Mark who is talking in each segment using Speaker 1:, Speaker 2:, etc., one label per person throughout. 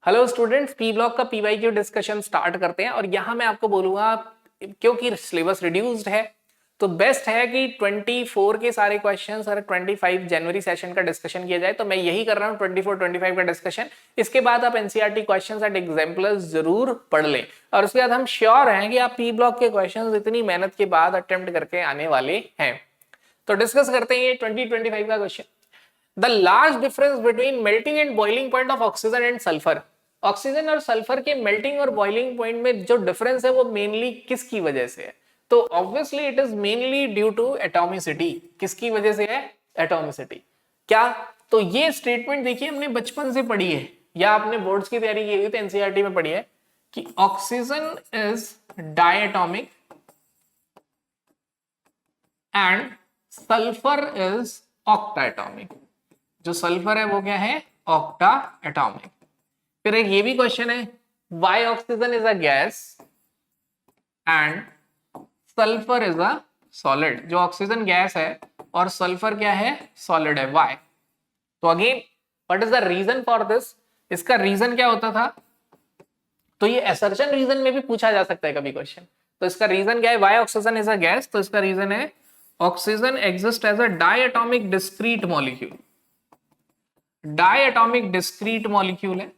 Speaker 1: Hello students, P block का PYQ discussion start करते हैं। और यहाँ मैं आपको बोलूंगा, क्योंकि सिलेबस रिड्यूस्ड है तो बेस्ट है कि 24 के सारे क्वेश्चंस और 25 जनवरी सेशन का डिस्कशन किया जाए। तो मैं यही कर रहा हूँ, 24-25 का डिस्कशन। इसके बाद आप एनसीईआरटी क्वेश्चंस एंड एग्जाम्पल्स जरूर पढ़ लें और उसके बाद हम श्योर हैं कि आप पी ब्लॉक के क्वेश्चंस इतनी मेहनत के बाद अटेम्प्ट करके आने वाले हैं। तो डिस्कस करते हैं ये 2025 का question. The large difference between melting and boiling point of oxygen and sulphur. Oxygen और सल्फर के मेल्टिंग और बॉइलिंग पॉइंट में जो डिफरेंस है वो मेनली किसकी वजह से है? तो obviously it is mainly due to atomicity. किसकी वजह से है? एटॉमिसिटी। क्या? तो ये स्टेटमेंट देखिए, हमने बचपन से पढ़ी है या आपने बोर्ड्स की तैयारी की हुई तो एनसीईआरटी में पढ़ी है कि oxygen is diatomic and sulphur is octatomic. जो सल्फर है वो क्या है? Octa atomic. फिर एक ये भी क्वेश्चन है, why oxygen is a gas and sulphur is a solid. जो ऑक्सीजन गैस है और सल्फर क्या है? सॉलिड है। वाई? तो again what is the reason for this? इसका रीजन क्या होता था? तो ये असर्शन रीजन में भी पूछा जा सकता है कभी क्वेश्चन। तो इसका रीजन क्या है? Why oxygen is a gas? तो इसका रीजन है oxygen exist as a diatomic discrete molecule. Diatomic discrete molecule है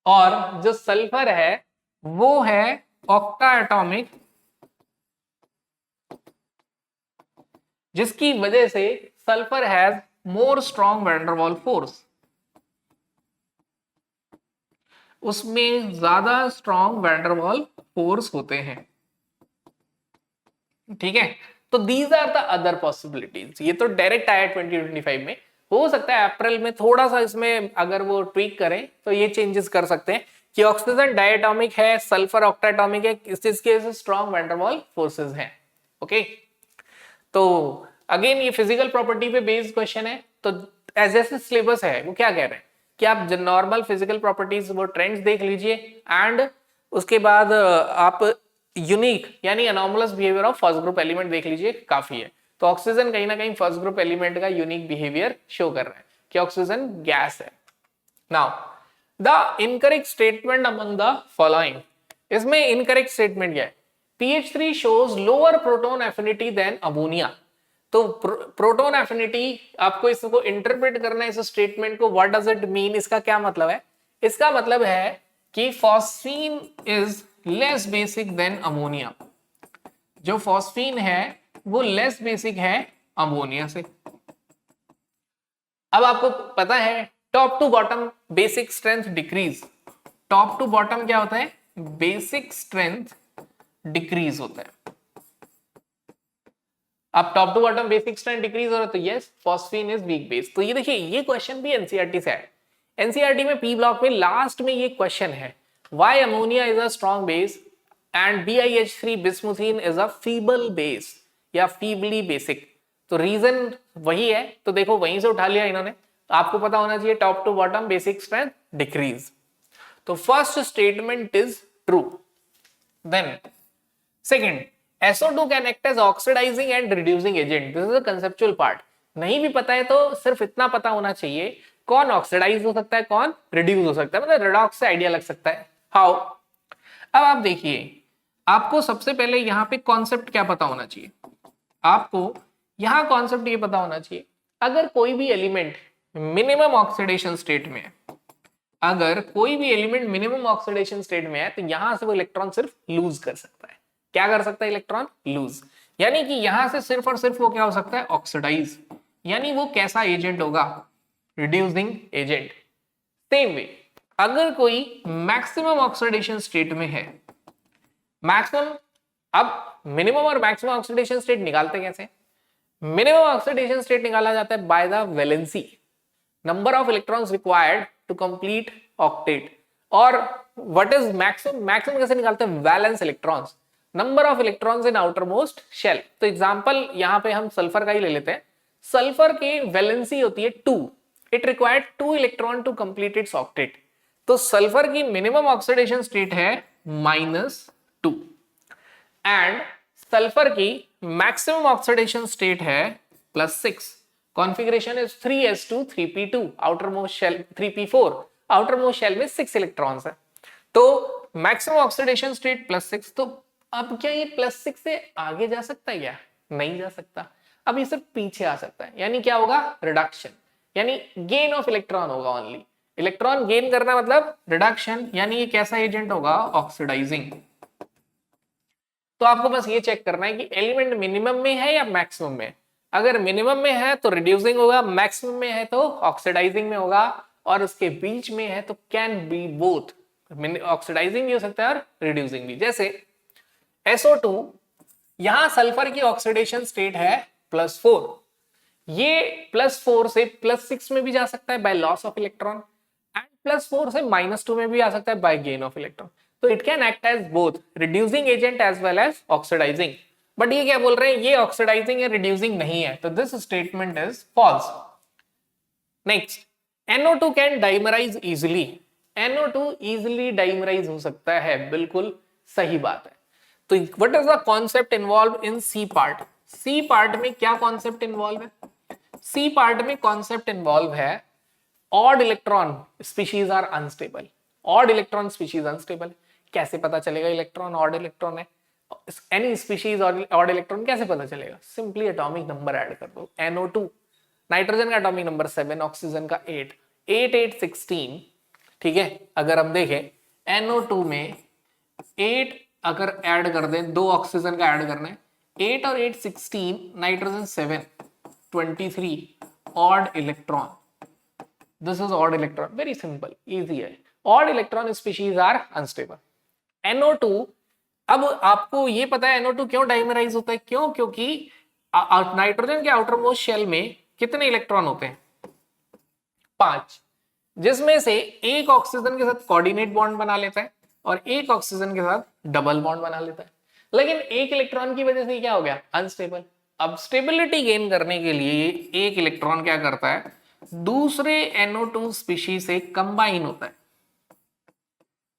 Speaker 1: और जो सल्फर है वो है ऑक्टा एटॉमिक, जिसकी वजह से sulphur has more strong van der Waals force. उसमें ज्यादा strong van der Waals force होते हैं। ठीक है, तो these are the other possibilities. ये तो डायरेक्ट आया 2025 में। हो सकता है अप्रैल में थोड़ा सा इसमें अगर वो ट्वीक करें तो ये चेंजेस कर सकते हैं कि ऑक्सीजन डायटोमिक है, सल्फर ऑक्टाटोमिक है, इसके strong van der Waals forces हैं। ओके, तो अगेन ये फिजिकल प्रॉपर्टी पे बेस्ड क्वेश्चन है। तो जैसे सिलेबस है वो क्या कह रहे हैं कि आप नॉर्मल फिजिकल प्रॉपर्टीज वो ट्रेंड्स देख लीजिए एंड उसके बाद आप यूनिक यानी anomalous behaviour of first group element देख लीजिए, काफी है। तो ऑक्सीजन कहीं ना कहीं फर्स्ट ग्रुप एलिमेंट का यूनिक बिहेवियर शो कर रहा है कि ऑक्सीजन गैस है। Now the incorrect statement among the following. इसमें इनकरेक्ट स्टेटमेंट क्या है? pH3 shows lower proton affinity than ammonia। तो प्रोटोन एफिनिटी, आपको इसको इंटरप्रेट करना है इस स्टेटमेंट को। What does it mean? इसका क्या मतलब है? इसका मतलब है कि phosphine is less basic than ammonia. जो फॉस्फीन है वो लेस बेसिक है अमोनिया से। अब आपको पता है top to bottom basic strength decrease. Top to bottom क्या होता है? बेसिक स्ट्रेंथ डिक्रीज होता है। अब top to bottom basic strength decrease हो रहा है तो yes, phosphine is weak base. तो ये देखिए, ये क्वेश्चन भी एनसीईआरटी से है। एनसीईआरटी में पी ब्लॉक में लास्ट में ये क्वेश्चन है, why ammonia is a strong base and BiH3 bismuthine is a feeble base या फीबली बेसिक। तो रीजन वही है। तो देखो वहीं से उठा लिया इन्होंने। आपको पता होना चाहिए top to bottom basic strength decrease. तो first statement is true. Then second, SO2 can act as oxidizing and reducing agent. This is a conceptual part. नहीं भी पता है तो सिर्फ इतना पता होना चाहिए कौन ऑक्सीडाइज हो सकता है, कौन रिड्यूस हो सकता है, मतलब रेडॉक्स से आइडिया लग सकता है। हाउ? अब आप देखिए, आपको सबसे पहले यहाँ पे कॉन्सेप्ट क्या पता होना चाहिए? आपको यहाँ कॉन्सेप्ट ये पता होना चाहिए, अगर कोई भी एलिमेंट मिनिमम ऑक्सीडेशन स्टेट में है, अगर कोई भी एलिमेंट मिनिमम ऑक्सीडेशन स्टेट में है तो यहां से वो इलेक्ट्रॉन सिर्फ लूज कर सकता है। क्या कर सकता है? Electron lose. यानी कि यहां से सिर्फ और सिर्फ वो क्या हो सकता है? ऑक्सीडाइज। यानी वो कैसा एजेंट होगा? Reducing agent. सेम वे अगर कोई मैक्सिमम ऑक्सीडेशन स्टेट में है, मैक्सिमम, अब मिनिमम और मैक्सिमम ऑक्सीडेशन स्टेट निकालते कैसे? मिनिमम ऑक्सीडेशन स्टेट निकाला जाता है by the valency, number of electrons required to complete octet. और व्हाट इज मैक्सिमम? मैक्सिमम कैसे निकालते हैं? Valence electrons, number of electrons in outermost shell. तो एग्जांपल यहां पे हम सल्फर का ही ले लेते हैं। सल्फर की वैलेंसी होती है 2, it required 2 electron to complete its octet. तो सल्फर की मिनिमम ऑक्सीडेशन स्टेट है -2 एंड सल्फर की मैक्सिमम ऑक्सीडेशन स्टेट है +6। Configuration is 3s2 3p2, outermost shell 3p4, outermost shell में 6 इलेक्ट्रॉन्स है। तो मैक्सिमम ऑक्सीडेशन स्टेट +6। तो अब क्या ये +6 से आगे जा सकता है क्या? नहीं जा सकता। अब ये सिर्फ पीछे आ सकता है, यानी क्या होगा? रिडक्शन, यानी गेन ऑफ इलेक्ट्रॉन होगा ओनली। इलेक्ट्रॉन गेन करना मतलब रिडक्शन, यानी ये कैसा एजेंट होगा? ऑक्सीडाइजिंग। तो आपको बस ये चेक करना है कि एलिमेंट मिनिमम में है या मैक्सिमम में। अगर मिनिमम में है तो रिड्यूसिंग होगा, मैक्सिमम में है तो ऑक्सीडाइजिंग में होगा, और उसके बीच में है तो कैन बी बोथ, ऑक्सीडाइजिंग भी हो सकता है और रिड्यूसिंग भी। जैसे SO2, यहां सल्फर की ऑक्सीडेशन स्टेट है +4, ये +4 से +6 में भी जा सकता है by loss of electron, and +4 से -2 में भी आ सकता है बाय गेन ऑफ इलेक्ट्रॉन। तो it can act as both reducing agent as well as oxidising. But ये क्या बोल रहे हैं? ये ऑक्सीडाइजिंग या रिड्यूसिंग नहीं है, तो this statement is false. Next, NO2 can dimerise easily. NO2 easily dimerise हो सकता है, बिल्कुल सही बात है। तो what is the concept involve in C part? C part में क्या कॉन्सेप्ट इन्वॉल्व है? सी पार्ट में कॉन्सेप्ट इन्वॉल्व है odd electron species are unstable. Odd electron species unstable. कैसे पता चलेगा इलेक्ट्रॉन ऑड इलेक्ट्रॉन है? एनी स्पीशीज ऑड इलेक्ट्रॉन कैसे पता चलेगा? सिंपली एटॉमिक नंबर ऐड कर दो। NO2, नाइट्रोजन का एटॉमिक नंबर 7, ऑक्सीजन का 8, 8 8 16। ठीक है, अगर हम देखें NO2 में 8 अगर ऐड कर दें, 2 ऑक्सीजन का ऐड करना है, 8 और 8 16, nitrogen 7 23 odd electron. This is odd electron, very simple, easy है। Odd electron species are unstable. NO2, अब आपको ये पता है NO2 क्यों डाइमराइज होता है? क्यों? क्योंकि नाइट्रोजन के आउटर मोस्ट शेल में कितने इलेक्ट्रॉन होते हैं? 5, जिसमें से एक ऑक्सीजन के साथ कोऑर्डिनेट बॉन्ड बना लेता है और एक ऑक्सीजन के साथ डबल बॉन्ड बना लेता है। लेकिन एक इलेक्ट्रॉन की वजह से क्या हो गया? अनस्टेबल। अब स्टेबिलिटी गेन करने के लिए एक इलेक्ट्रॉन क्या करता है? दूसरे NO2 स्पीशीज से कंबाइन होता है,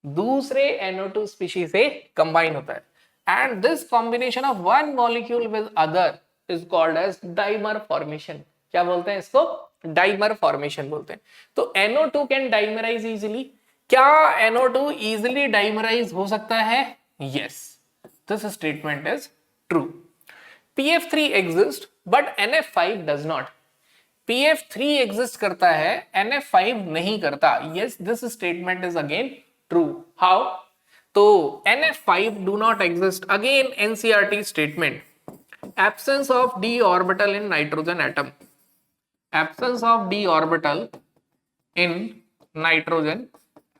Speaker 1: दूसरे NO2 स्पीशीज से कंबाइन होता है, and this combination of one molecule with other is called as dimer formation. क्या बोलते हैं इसको? डाइमर फॉर्मेशन बोलते हैं। तो NO2 कैन डाइमराइज इजिली। क्या NO2 इजिली डाइमराइज हो सकता है? Yes, this statement is true. PF3 exist but NF5 does not. PF3 exist करता है, NF5 नहीं करता। Yes, this statement is again true. How? तो NF5 do not exist, again NCERT statement, absence of d orbital in nitrogen atom, absence of d orbital in nitrogen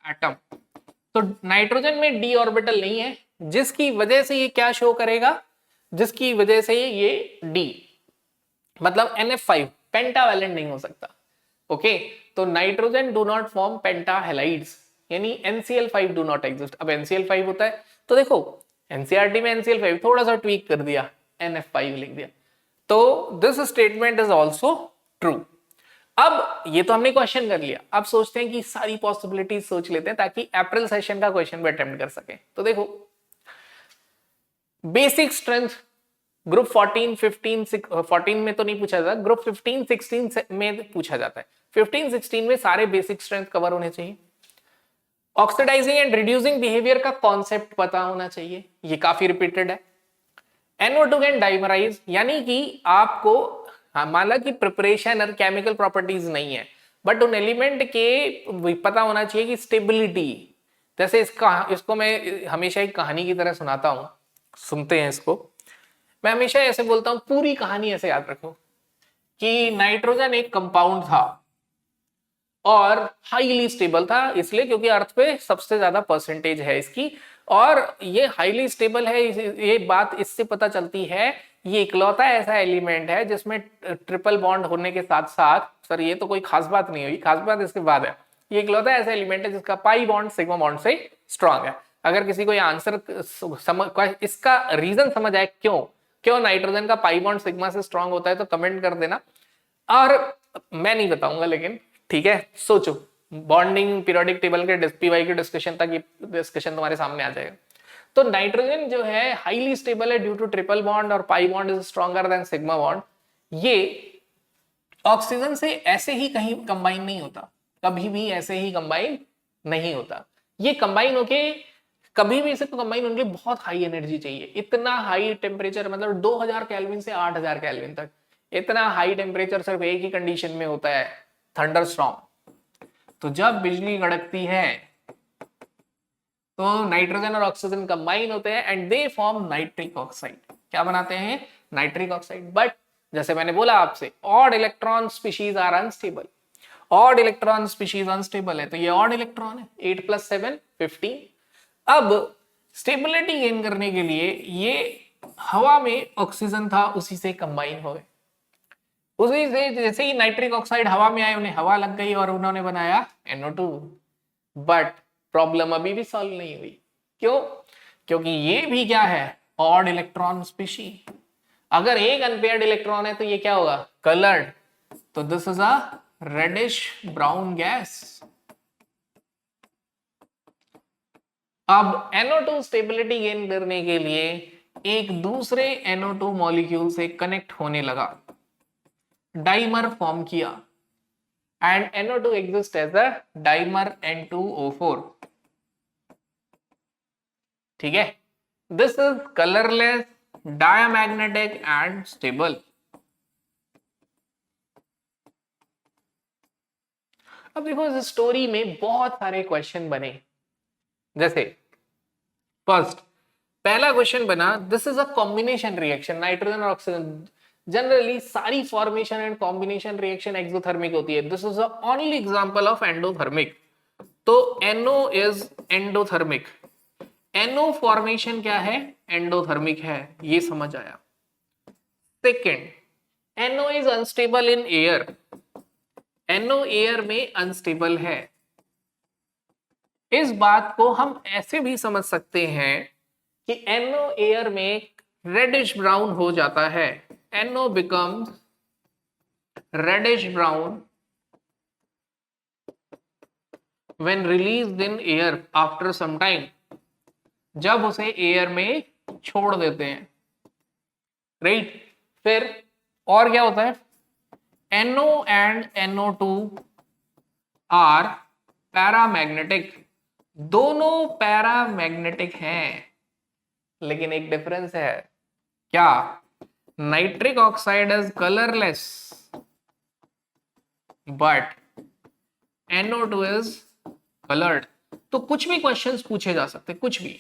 Speaker 1: atom। तो nitrogen में d orbital नहीं है, जिसकी वजह से ये क्या शो करेगा? जिसकी वजह से ये d मतलब NF5 पेंटावैलेंट नहीं हो सकता। ओके, तो नाइट्रोजन डू नॉट फॉर्म पेंटाहेलाइड्स, यानी NCl5 डू नॉट एग्जिस्ट। अब NCl5 होता है तो देखो NCERT में NCl5 थोड़ा सा ट्वीक कर दिया, NF5 लिख दिया। तो this statement is also true. अब ये तो हमने क्वेश्चन कर लिया, अब सोचते हैं कि सारी पॉसिबिलिटीज सोच लेते हैं ताकि अप्रैल सेशन का क्वेश्चन भी अटेम्प्ट कर सके। तो देखो, बेसिक स्ट्रेंथ ग्रुप 14, 15, 14 में तो नहीं पूछा जाता, ग्रुप 15, 16 में पूछा जाता है। 15, 16 में सारे बेसिक स्ट्रेंथ कवर होने चाहिए। ऑक्सीडाइजिंग एंड रिड्यूसिंग बिहेवियर का कॉन्सेप्ट पता होना चाहिए, ये काफी रिपीटेड है। NO2 कैन डाइमराइज, यानी कि आपको माना कि प्रिपरेशन और केमिकल प्रॉपर्टीज नहीं है, बट उन एलिमेंट के पता होना चाहिए कि स्टेबिलिटी। जैसे इसको मैं हमेशा एक कहानी की तरह सुनाता हूं, सुनते हैं इसको। मैं हमेशा ऐसे बोलता हूं, पूरी कहानी ऐसे याद रखो कि नाइट्रोजन एक कंपाउंड था और हाईली स्टेबल था, इसलिए क्योंकि अर्थ पे सबसे ज्यादा परसेंटेज है इसकी, और ये हाईली स्टेबल है। ये बात इससे पता चलती है, ये इकलौता ऐसा एलिमेंट है जिसमें ट्रिपल बॉन्ड होने के साथ साथ, सर ये तो कोई खास बात नहीं हुई, खास बात इसके बाद है, ये इकलौता ऐसा एलिमेंट है जिसका पाई बॉन्ड सिग्मा बॉन्ड से स्ट्रांग है। अगर किसी को ये आंसर इसका रीजन समझ आए क्यों नाइट्रोजन का पाई बॉन्ड सिग्मा से स्ट्रांग होता है, तो कमेंट कर देना। और मैं नहीं बताऊंगा, लेकिन ठीक है, सोचो, बॉन्डिंग पीरियोडिक टेबल के PY के डिस्कशन तक ये डिस्कशन तुम्हारे सामने आ जाएगा। तो नाइट्रोजन जो है हाईली स्टेबल है ड्यू टू ट्रिपल बॉन्ड, और pi bond is stronger than sigma bond. ये ऑक्सीजन से ऐसे ही कहीं कंबाइन नहीं होता, कभी भी ऐसे ही कंबाइन नहीं होता। ये कंबाइन होके कभी भी इसे कंबाइन होने के लिए बहुत हाई एनर्जी चाहिए, इतना हाई टेम्परेचर, मतलब 2000 केल्विन से 8000 केल्विन तक, इतना हाई टेम्परेचर सिर्फ एक ही कंडीशन में होता है, थंडरस्टॉर्म। तो जब बिजली कड़कती है तो नाइट्रोजन और ऑक्सीजन कंबाइन होते हैं and they form nitric oxide. क्या बनाते हैं? Nitric oxide. बट जैसे मैंने बोला आपसे, odd electron species are unstable. Odd electron species unstable है, तो ये ऑड इलेक्ट्रॉन है, 8 + 7 15। अब स्टेबिलिटी गेन करने के लिए ये हवा में ऑक्सीजन था, उसी से कंबाइन हो गए। उसी से जैसे ही नाइट्रिक ऑक्साइड हवा में आए, उन्हें हवा लग गई और उन्होंने बनाया NO2। बट प्रॉब्लम अभी भी सॉल्व नहीं हुई। क्यों? क्योंकि ये भी क्या है? Odd electron species. अगर एक अनपेयर्ड इलेक्ट्रॉन है तो ये क्या होगा? कलर्ड। तो this is a reddish brown gas. अब NO2 स्टेबिलिटी गेन करने के लिए एक दूसरे NO2 मॉलिक्यूल से कनेक्ट होने लगा, डाइमर फॉर्म किया, and NO2 exist as a dimer N2O4। ठीक है, this is colourless, diamagnetic and stable. अब देखो, इस स्टोरी में बहुत सारे क्वेश्चन बने। जैसे फर्स्ट, पहला क्वेश्चन बना, this is a combination reaction, nitrogen और ऑक्सीजन। जनरली सारी formation and combination reaction exothermic होती है। This is the only example of endothermic. तो NO is endothermic. NO formation क्या है? एंडोथर्मिक है, ये समझ आया। Second, NO is unstable in air. NO air में अनस्टेबल है। इस बात को हम ऐसे भी समझ सकते हैं कि NO एयर में रेडिश ब्राउन हो जाता है। NO becomes reddish brown when released in air after some time, जब उसे एयर में छोड़ देते हैं, राइट। फिर और क्या होता है? NO and NO2 are paramagnetic. दोनों पैरामैग्नेटिक हैं, लेकिन एक डिफरेंस है। क्या? Nitric oxide is colourless but NO2 is coloured. तो कुछ भी क्वेश्चंस पूछे जा सकते, कुछ भी।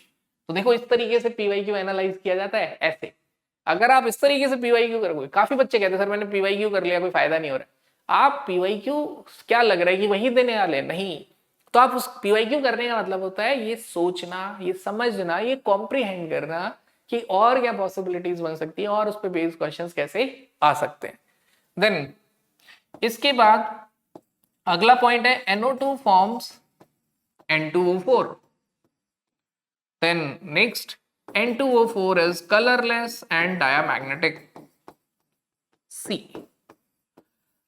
Speaker 1: तो देखो, इस तरीके से PYQ एनालाइज किया जाता है। ऐसे अगर आप इस तरीके से PYQ करोगे, काफी बच्चे कहते हैं सर मैंने PYQ कर लिया, कोई फायदा नहीं हो रहा। आप PYQ क्या लग रहा है कि वही देने वाले? नहीं। तो आप उस PYQ करने का मतलब होता है ये सोचना, ये समझना, ये कॉम्प्रिहेंड करना कि और क्या पॉसिबिलिटीज बन सकती है और उस पर बेस्ड क्वेश्चंस कैसे आ सकते हैं। देन इसके बाद अगला पॉइंट है NO2 forms N2O4। Then next, N2O4 is colorless and diamagnetic. C.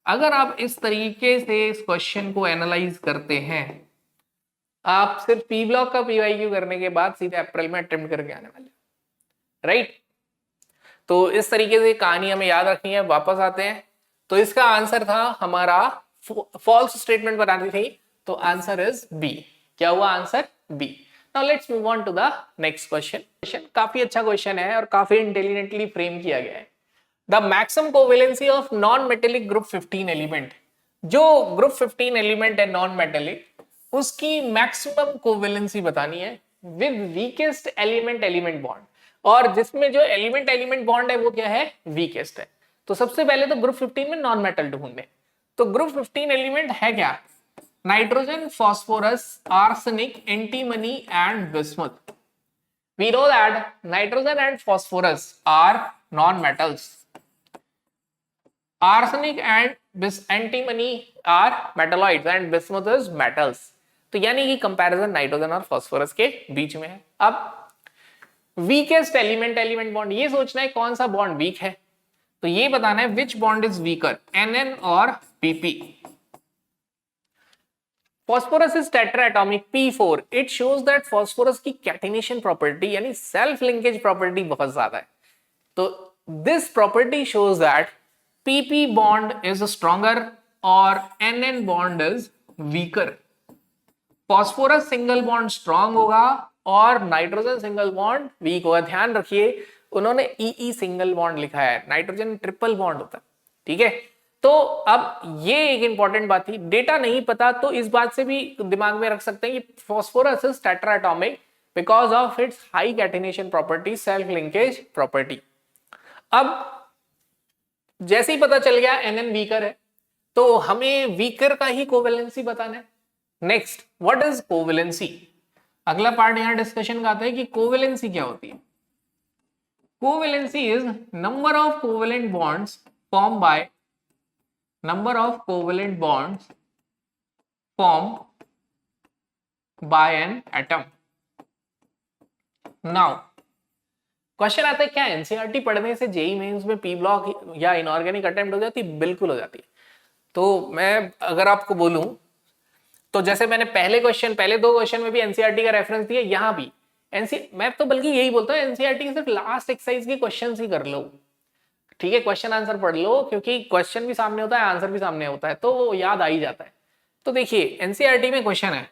Speaker 1: अगर आप इस तरीके से इस क्वेश्चन को एनालाइज करते हैं, आप सिर्फ P ब्लॉक का PYQ करने के बाद सीधे अप्रैल में अटेम्प्ट करके आने वाले, राइट। तो इस तरीके से कहानी हमें याद रखनी है। वापस आते हैं, तो इसका आंसर था हमारा, फॉल्स स्टेटमेंट बनानी थी, तो आंसर इज बी। क्या हुआ? Answer B. Now let's move on to the next question. काफी अच्छा क्वेश्चन है और काफी इंटेलिजेंटली फ्रेम किया गया है। The maximum covalency of non metallic group 15 element. जो ग्रुप 15 एलिमेंट है नॉन मेटेलिक, उसकी मैक्सिमम कोवेलेंसी बतानी है with weakest element element bond. और जिसमें जो एलिमेंट एलिमेंट बॉन्ड है वो क्या है? वीकेस्ट है। तो सबसे पहले तो ग्रुप 15 में नॉन मेटल ढूंढने। तो ग्रुप 15 एलिमेंट है क्या? Nitrogen, phosphorus, arsenic, antimony and bismuth. We know that nitrogen and phosphorus are non-metals. Arsenic and antimony are metalloids and bismuth is metals. तो यानी कि कंपैरिजन नाइट्रोजन और फॉस्फोरस के बीच में है। अब वीकेस्ट एलिमेंट एलिमेंट बॉन्ड, ये सोचना है कौन सा बॉन्ड वीक है। तो ये बताना है which bond is weaker, NN और PP। Phosphorus is tetraatomic P4। It shows that phosphorus की कैटिनेशन प्रॉपर्टी यानी सेल्फ लिंकेज प्रॉपर्टी बहुत ज्यादा है। तो this property shows that PP bond is stronger और NN bond is weaker, phosphorus single bond strong होगा और नाइट्रोजन सिंगल बॉन्ड वीक होगा। ध्यान रखिए उन्होंने ई सिंगल बॉन्ड लिखा है, नाइट्रोजन ट्रिपल बॉन्ड होता है, ठीक है। तो अब ये एक इंपॉर्टेंट बात थी, डेटा नहीं पता तो इस बात से भी दिमाग में रख सकते हैं कि phosphorus is tetraatomic because of its high catenation property, self linkage property. अब जैसे ही पता चल गया एनएन वीकर है तो हमें वीकर का ही कोवेलेंसी बताना है। Next, what is covalency? अगला पार्ट यहां डिस्कशन का आता है कि कोवेलेंसी क्या होती है। Covalency is number of covalent bonds form by number of covalent bonds formed by an atom. Now question आता है क्या एनसीईआरटी पढ़ने से जेईई मेंस में पी ब्लॉक या इनऑर्गेनिक अटेम्प्ट हो जाती है? बिल्कुल हो जाती है। तो मैं अगर आपको बोलूं तो जैसे मैंने पहले दो क्वेश्चन में भी एनसीईआरटी का रेफरेंस दिया, यहां भी मैं तो बल्कि यही बोलता हूं एनसीईआरटी सिर्फ लास्ट एक्सरसाइज के क्वेश्चन ही कर लो, ठीक है, क्वेश्चन आंसर पढ़ लो, क्योंकि क्वेश्चन भी सामने होता है आंसर भी सामने होता है तो वो याद आ ही जाता है। तो देखिए एनसीईआरटी में क्वेश्चन है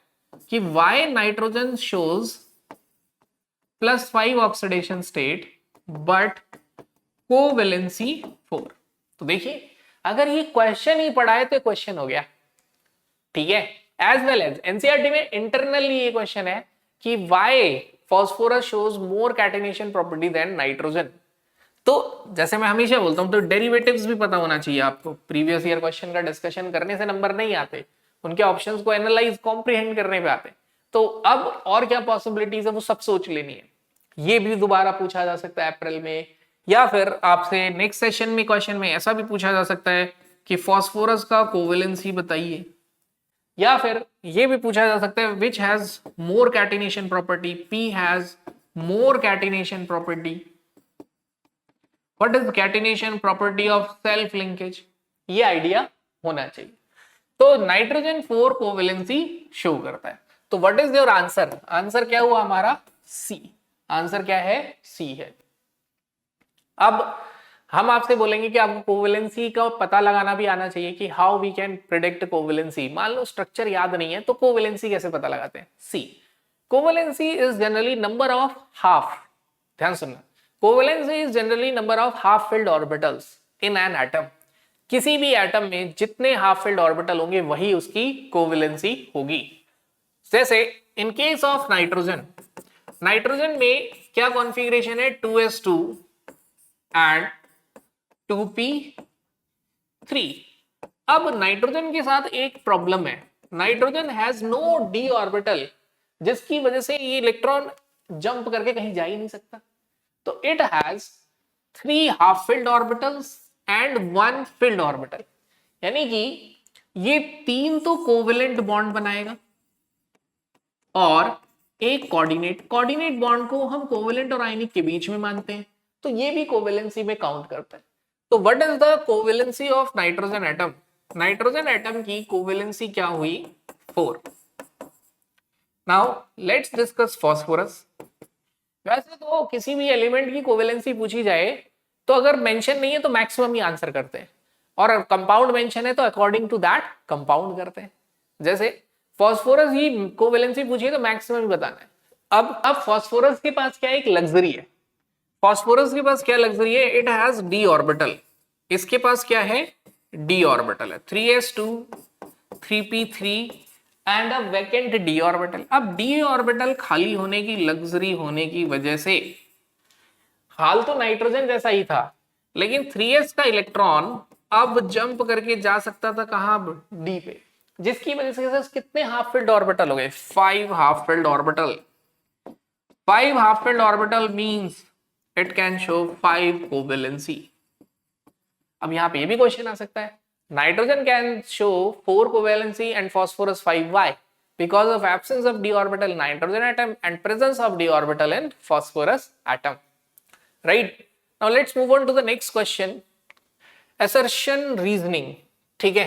Speaker 1: कि why nitrogen shows +5 oxidation state but covalency 4। तो देखिए अगर ये क्वेश्चन ही पढ़ा है तो क्वेश्चन हो गया, ठीक है। एज वेल एज एनसीईआरटी में इंटरनली ये क्वेश्चन है कि why phosphorus shows more catenation property than nitrogen. तो जैसे मैं हमेशा बोलता हूं तो डेरिवेटिव्स भी पता होना चाहिए आपको। प्रीवियस ईयर क्वेश्चन का डिस्कशन करने से नंबर नहीं आते, उनके ऑप्शंस को एनालाइज कॉम्प्रिहेंड करने पे आते। तो अब और क्या पॉसिबिलिटीज है वो सब सोच लेनी है। ये भी दोबारा पूछा जा सकता है अप्रैल में, या फिर आपसे नेक्स्ट सेशन में क्वेश्चन में ऐसा भी पूछा जा सकता है कि फॉस्फोरस का कोवेलेंसी बताइए, या फिर ये भी पूछा जा सकता है which has more catenation property, P has more catenation property, what is catenation property of self linkage, ये आइडिया होना चाहिए। तो नाइट्रोजन 4 कोवेलेंसी शो करता है। तो what is your answer? Answer क्या हुआ हमारा? सी। आंसर क्या है? सी है। अब हम आपसे बोलेंगे कि आपको कोवेलेंसी का पता लगाना भी आना चाहिए कि how we can predict covalency. मान लो स्ट्रक्चर याद नहीं है तो कोवेलेंसी कैसे पता लगाते हैं? See, covalency is generally number of half, ध्यान सुनना, covalency is generally number of half filled orbitals in an atom. किसी भी एटम में जितने हाफ फिल्ड ऑर्बिटल होंगे वही उसकी कोवेलेंसी होगी। जैसे in case of nitrogen, nitrogen में क्या कॉन्फ़िगरेशन है? 2s2 and 2p3। अब नाइट्रोजन के साथ एक प्रॉब्लम है, nitrogen has no D orbital, जिसकी वजह से ये इलेक्ट्रॉन जंप करके कहीं जा ही नहीं सकता। तो it has 3 half filled orbitals and 1 field orbital, यानी कि ये 3 तो कोवेलेंट बॉन्ड बनाएगा और एक कोऑर्डिनेट बॉन्ड को हम कोवेलेंट और आयनिक के बीच में मानते हैं, तो ये भी कोवेलेंसी में काउंट करता है। तो what is the covalency of nitrogen atom? Nitrogen atom की कोवेलेंसी क्या हुई? 4। Now let's discuss phosphorus. वैसे तो किसी भी एलिमेंट की कोवेलेंसी पूछी जाए तो अगर मेंशन नहीं है तो मैक्सिमम ही आंसर करते हैं, और कंपाउंड मेंशन है तो अकॉर्डिंग टू दैट कंपाउंड करते हैं। जैसे फॉस्फोरस ही कोवेलेंसी पूछी है तो मैक्सिमम ही बताना है। अब फॉस्फोरस के पास क्या है? एक लग्जरी है। फॉस्फोरस के पास क्या लग्जरी है? It has D orbital. इसके पास क्या है? डी ऑर्बिटल है, 3s2 3p3 and a vacant D orbital. अब डी ऑर्बिटल खाली होने की, लग्जरी होने की वजह से, हाल तो नाइट्रोजन जैसा ही था लेकिन 3s का इलेक्ट्रॉन अब जंप करके जा सकता था कहां? डी पे, जिसकी वजह से कितने हाफ फिल्ड ऑर्बिटल हो गए? 5 half filled orbital. 5 half filled orbital means it can show 5 covalency. अब यहां पे ये भी क्वेश्चन आ सकता है, nitrogen can show 4 covalency and phosphorus 5, why? Because of absence of d orbital in nitrogen atom and presence of d orbital in phosphorus atom, right? Now let's move on to the next question, assertion reasoning, ठीक है।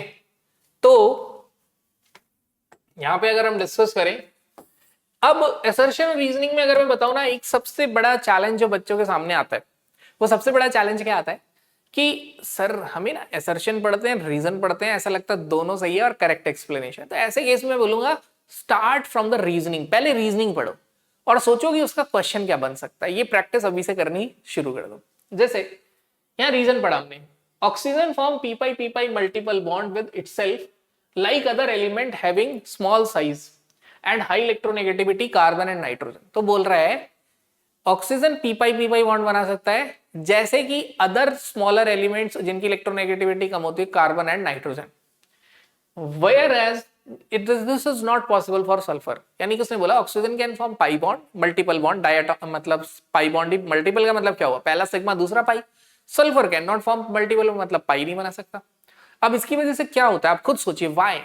Speaker 1: तो यहां पे अगर हम discuss करें, अब assertion reasoning में अगर मैं बताऊं ना, एक सबसे बड़ा चैलेंज जो बच्चों के सामने आता है, वो सबसे बड़ा चैलेंज क्या आता है कि सर हमें ना असर्शन पढ़ते हैं, रीजन पढ़ते हैं, ऐसा लगता है दोनों सही है और करेक्ट एक्सप्लेनेशन। तो ऐसे केस में बोलूंगा स्टार्ट फ्रॉम द रीजनिंग, पहले रीजनिंग पढ़ो और सोचो कि उसका क्वेश्चन क्या बन सकता है। ये प्रैक्टिस अभी से करनी शुरू कर दो। जैसे यहाँ रीजन पढ़ा हमने, oxygen form P pi multiple bond with itself like other element having small size and high electronegativity carbon and nitrogen. तो बोल रहा है ऑक्सीजन पी पाई बॉन्ड बना सकता है जैसे कि अदर स्मॉलर एलिमेंट्स जिनकी इलेक्ट्रोनेगेटिविटी कम होती है, carbon and nitrogen. Whereas this is not possible for sulfur। यानी कि उसने बोला oxygen can form pi bond, multiple bond, diatom मतलब पाई बॉन्ड ही, मल्टीपल का मतलब क्या हुआ, पहला सिग्मा दूसरा pi. Sulphur can not form multiple, मतलब पाई नहीं बना सकता। अब इसकी वजह से क्या होता है आप खुद सोचिए, वाई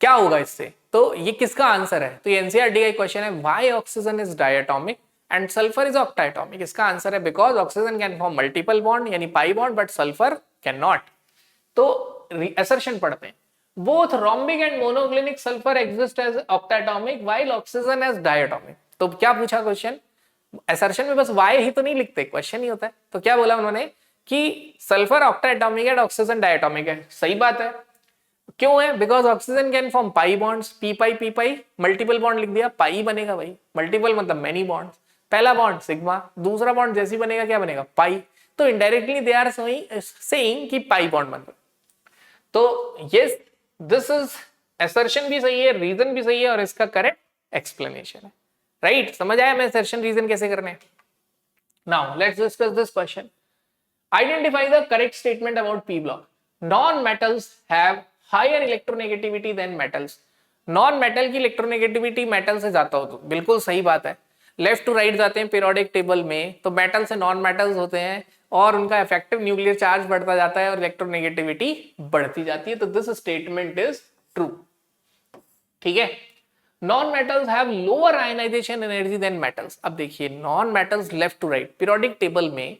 Speaker 1: क्या होगा इससे। तो ये किसका आंसर है, तो ये एनसीईआरटी का क्वेश्चन है, why oxygen is diatomic and sulphur is octatomic. इसका आंसर है because oxygen can form multiple bond यानी pi bond but sulphur can not. तो असर्शन पढ़ते हैं, both rhombic and monoclinic sulfur exist as octatomic while oxygen as diatomic। तो क्या पूछा question, assertion में बस y ही तो नहीं लिखते, क्वेश्चन ही होता है। तो क्या बोला उन्होंने कि सल्फर ऑक्टाटोमिक है, ऑक्सीजन डायटोमिक है। सही बात है, क्यों है, because oxygen can form pi bonds, P pi multiple bond लिख दिया, पाई बनेगा भाई, मल्टीपल मतलब मेनी बॉन्ड्स, पहला बॉन्ड सिग्मा, दूसरा बॉन्ड जैसी बनेगा क्या बनेगा, पाई। तो इनडायरेक्टली दे आर सेइंग कि पाई बॉन्ड बन। तो यस दिस इज असर्शन भी सही है, रीजन भी सही है और इसका करेक्ट एक्सप्लेनेशन है। राइट, समझ आया मैं असर्शन रीजन कैसे करने। Now let's discuss this question, identify the correct statement about p block. Non metals have higher electronegativity than metals. Non metal की इलेक्ट्रोनेगेटिविटी मेटल से ज्यादा हो, तो बिल्कुल सही बात है। लेफ्ट टू राइट जाते हैं पीरियोडिक टेबल में तो मेटल से नॉन मेटल्स होते हैं और उनका इफेक्टिव न्यूक्लियर चार्ज बढ़ता जाता है और इलेक्ट्रोनेगेटिविटी बढ़ती जाती है। तो दिस स्टेटमेंट इज ट्रू। ठीक है, non metals have lower ionisation energy than metals. अब देखिए non metals left to right periodic table में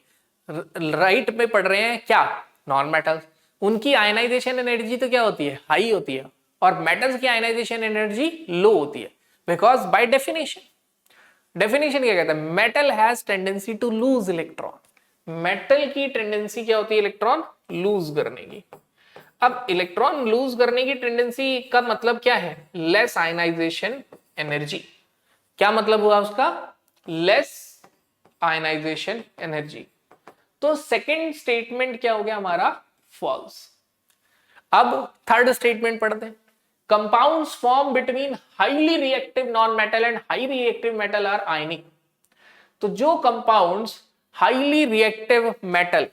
Speaker 1: राइट में पढ़ रहे हैं क्या, नॉन मेटल्स, उनकी आयनाइजेशन एनर्जी तो क्या होती है, हाई होती है, और मेटल्स की आयनाइजेशन एनर्जी लो होती है। बिकॉज बाय डेफिनेशन क्या कहता है, metal has tendency to lose electron. Metal की टेंडेंसी क्या होती है, इलेक्ट्रॉन लूज करने की। अब इलेक्ट्रॉन लूज करने की टेंडेंसी का मतलब क्या है, लेस आयनाइजेशन एनर्जी। क्या मतलब हुआ उसका, लेस आयनाइजेशन एनर्जी। तो सेकंड स्टेटमेंट क्या हो गया हमारा, फॉल्स। अब थर्ड स्टेटमेंट पढ़ते हैं, compounds form between highly reactive non metal and high reactive metal are ionic. तो जो कंपाउंड्स हाईली रिएक्टिव मेटल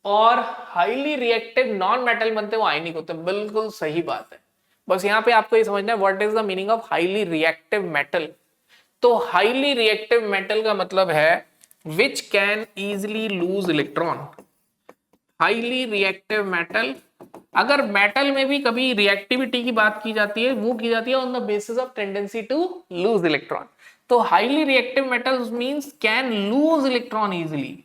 Speaker 1: और हाईली रिएक्टिव नॉन मेटल बनते हैं वो आयनिक होते हैं। बिल्कुल सही बात है, बस यहां पे आपको ये समझना है what is the meaning of highly reactive metal. तो हाईली रिएक्टिव मेटल का मतलब है which can easily loose electron. Highly reactive metal, अगर मेटल में भी कभी रिएक्टिविटी की बात की जाती है वो की जाती है on the basis of tendency to lose electron. तो highly reactive metals means can lose electron easily.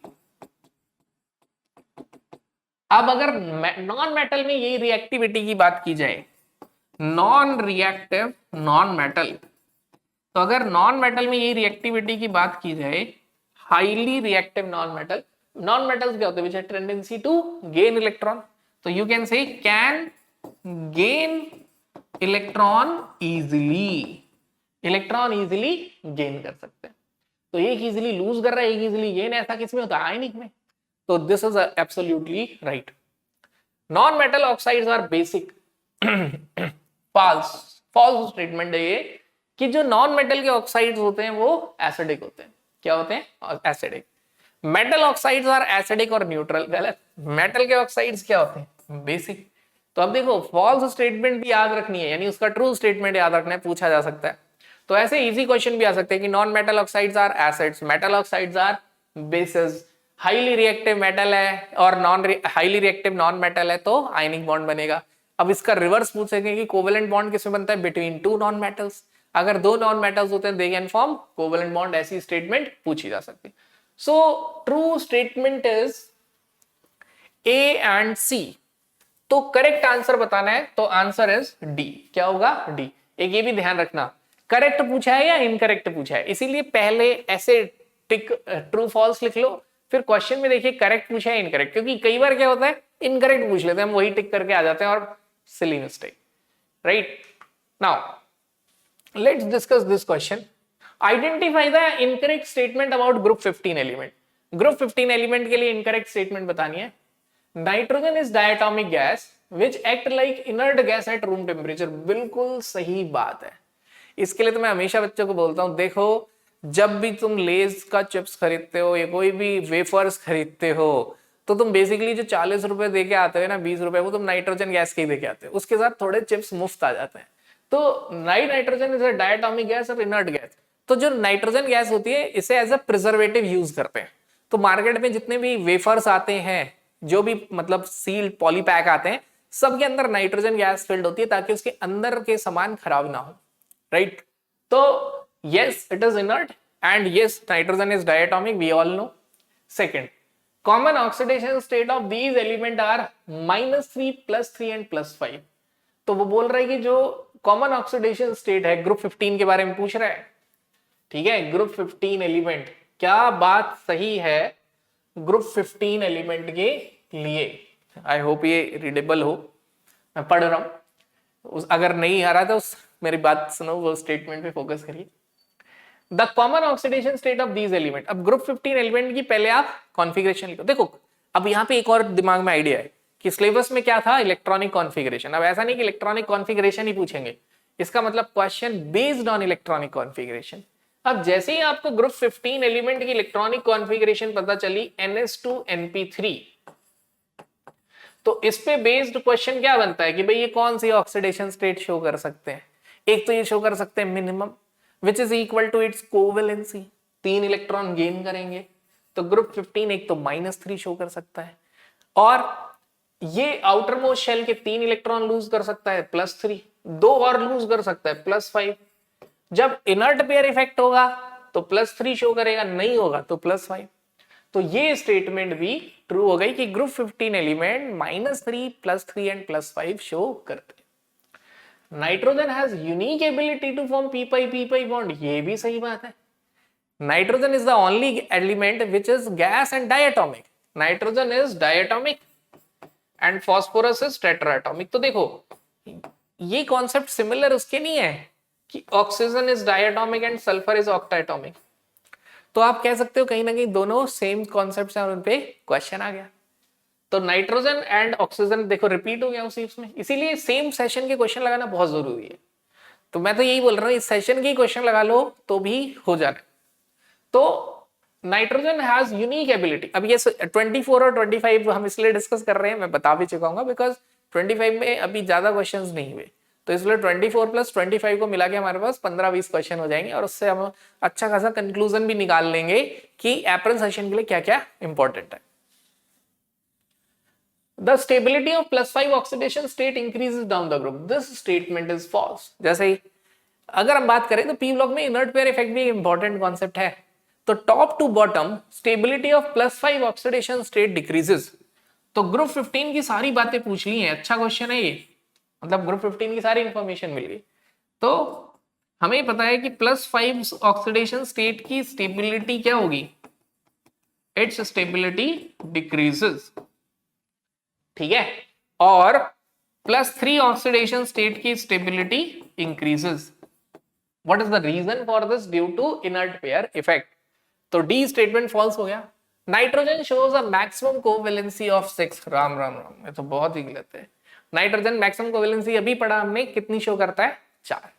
Speaker 1: अब अगर नॉन मेटल में यही रिएक्टिविटी की बात की जाए, नॉन रिएक्टिव नॉन मेटल, तो अगर नॉन मेटल में यही रिएक्टिविटी की बात की जाए, highly reactive non metal, non metals क्या होते हैं, टेंडेंसी टू गेन इलेक्ट्रॉन। तो यू कैन से can gain electron easily, electron easily gain कर सकते हैं। तो एक इजिली लूज कर रहा है, एक इजिली गेन, ऐसा किसमें होता है, आयनिक में। तो this is absolutely right. Non metal oxides are basic. False, false statement है ये कि जो नॉन मेटल के ऑक्साइड्स होते हैं वो एसिडिक होते हैं। क्या होते हैं, acidic. Metal oxides are acidic और न्यूट्रल। गलत, मेटल के ऑक्साइड्स क्या होते हैं, बेसिक। तो अब देखो फॉल्स स्टेटमेंट भी याद रखनी है, यानी उसका ट्रू स्टेटमेंट याद रखना है, पूछा जा सकता है। तो ऐसे इजी क्वेश्चन भी आ सकते हैं कि non metal oxides are acids, metal oxides are bases, highly reactive metal है और हाईली रिएक्टिव नॉन मेटल है तो आयनिक बॉन्ड बनेगा। अब इसका रिवर्स पूछ सकेंगे कि कोवेलेंट बॉन्ड किसमें बनता है, बिटवीन टू नॉन मेटल्स। अगर दो नॉन मेटल्स होते हैं they can form covalent bond, ऐसी स्टेटमेंट पूछी जा सकती है। So true statement is a and c. तो करेक्ट आंसर बताना है तो आंसर इज डी। क्या होगा, डी। एक ये भी ध्यान रखना, करेक्ट पूछा है या इनकरेक्ट पूछा है, इसीलिए पहले ऐसे टिक ट्रू फॉल्स लिख लो, फिर क्वेश्चन में देखिए करेक्ट पूछा है इनकरेक्ट, क्योंकि कई बार क्या होता है इनकरेक्ट पूछ लेते हैं, हम वही टिक करके आ जाते हैं और silly mistake, right. Now let's discuss this question. Identify the incorrect statement about group 15 element. Group 15 element के लिए इनकरेक्ट स्टेटमेंट बतानी है। Nitrogen is diatomic gas which act like inert gas at room temperature. बिल्कुल सही बात है। इसके लिए तो मैं हमेशा बच्चों को बोलता हूं, देखो जब भी तुम लेज का चिप्स खरीदते हो या कोई भी वेफर्स खरीदते हो तो तुम बेसिकली जो 40 रुपए दे के आते हो ना, 20 रुपए, वो तुम नाइट्रोजन गैस के ही दे के आते हो, उसके साथ थोड़े चिप्स मुफ्त आ जाते हैं। तो nitrogen is a diatomic gas और इनर्ट गैस। तो जो नाइट्रोजन गैस होती है इसे एज अ प्रिजर्वेटिव यूज करते हैं। तो मार्केट में जितने भी वेफर्स आते हैं, जो भी मतलब सील्ड पॉलीपैक आते हैं, सबके अंदर नाइट्रोजन गैस फिल्ड होती है ताकि उसके अंदर के सामान खराब ना हो, राइट। तो yes, it is inert, and yes, nitrogen is diatomic, we all know. Second, common oxidation state of these element are -3, +3 and +5. तो वो बोल रहा है कि जो कॉमन ऑक्सीडेशन स्टेट है, ग्रुप 15 के बारे में पूछ रहा है, ठीक है। ग्रुप 15 एलिमेंट, क्या बात सही है ग्रुप 15 एलिमेंट के लिए? आई होप ये रीडेबल हो, मैं पढ़ रहा हूं, अगर नहीं आ रहा तो मेरी बात सुनो, वो स्टेटमेंट पे फोकस करिए। The common oxidation state of these element. अब ग्रुप 15 एलिमेंट की पहले आप कॉन्फ़िगरेशन लिखो। देखो अब यहाँ पे एक और दिमाग में आइडिया है कि सिलेबस में क्या था, इलेक्ट्रॉनिक कॉन्फ़िगरेशन। अब ऐसा नहीं कि इलेक्ट्रॉनिक कॉन्फ़िगरेशन ही पूछेंगे, इसका मतलब question based on electronic configuration. अब जैसे ही आपको ग्रुप 15 एलिमेंट की इलेक्ट्रॉनिक कॉन्फ़िगरेशन पता चली NS2 NP3, तो इस पे बेस्ड क्वेश्चन क्या बनता है कि भाई ये कौन सी ऑक्सीडेशन स्टेट शो कर सकते हैं। एक तो ये शो कर सकते हैं minimum which is equal to its covalency, 3 electron gain करेंगे। तो ग्रुप 15 एक तो -3 शो कर सकता है, और ये आउटर मोस्ट शेल के 3 इलेक्ट्रॉन लूज कर सकता है +3, 2 और लूज कर सकता है +5। जब इनर्ट पेयर इफेक्ट होगा तो +3 शो करेगा, नहीं होगा तो +5। तो ये स्टेटमेंट भी ट्रू हो गई कि ग्रुप 15 एलिमेंट -3, +3 एंड +5 शो करते हैं। Nitrogen has unique ability to form p-pi bond, ये भी सही बात है। Nitrogen is the only element which is gas and diatomic. Nitrogen is diatomic and phosphorus is tetratomic. तो देखो ये कॉन्सेप्ट सिमिलर उसके नहीं है कि oxygen is diatomic and sulphur is octatomic. तो आप कह सकते हो कहीं ना कहीं दोनों सेम कॉन्सेप्ट्स हैं और उन पे क्वेश्चन आ गया। तो नाइट्रोजन एंड ऑक्सीजन देखो रिपीट हो गया उसी उसमें, इसीलिए सेम सेशन के क्वेश्चन लगाना बहुत जरूरी है। तो मैं तो यही बोल रहा हूँ इस सेशन के क्वेश्चन लगा लो तो भी हो जाना। तो नाइट्रोजन हैज यूनिक एबिलिटी। अब ये 24 और 25 हम इसलिए डिस्कस कर रहे हैं, मैं बता भी चुका हूँ, बिकॉज 25 में अभी ज्यादा क्वेश्चंस नहीं हुए, तो इसलिए 24 + 25 को मिला के हमारे पास 15-20 क्वेश्चन हो जाएंगे और उससे हम अच्छा खासा कंक्लूजन भी निकाल लेंगे कि एप्रन सेशन के लिए क्या क्या इंपॉर्टेंट है। The stability of +5 oxidation state increases down the group. This statement is false. जैसे ही अगर हम बात करें तो पी ब्लॉक में इनर्ट पेयर इफेक्ट भी इंपॉर्टेंट कॉन्सेप्ट है। तो top to bottom stability of +5 oxidation state decreases. तो ग्रुप 15 की सारी बातें पूछ ली हैं, अच्छा क्वेश्चन है ये, मतलब ग्रुप 15 की सारी इंफॉर्मेशन मिल गई। तो हमें पता है कि +5 ऑक्सीडेशन स्टेट की स्टेबिलिटी क्या होगी, इट्स स्टेबिलिटी डिक्रीजेस, ठीक है, और +3 ऑक्सीडेशन स्टेट की stability increases. What is the reason for this? Due to inert pair effect. तो डी स्टेटमेंट फॉल्स हो गया। Nitrogen shows a maximum covalency of 6। Ram Ram Ram, ये तो बहुत ही गलत है। नाइट्रोजन मैक्सिमम कोवेलेंसी अभी पढ़ा हमने, कितनी शो करता है? 4।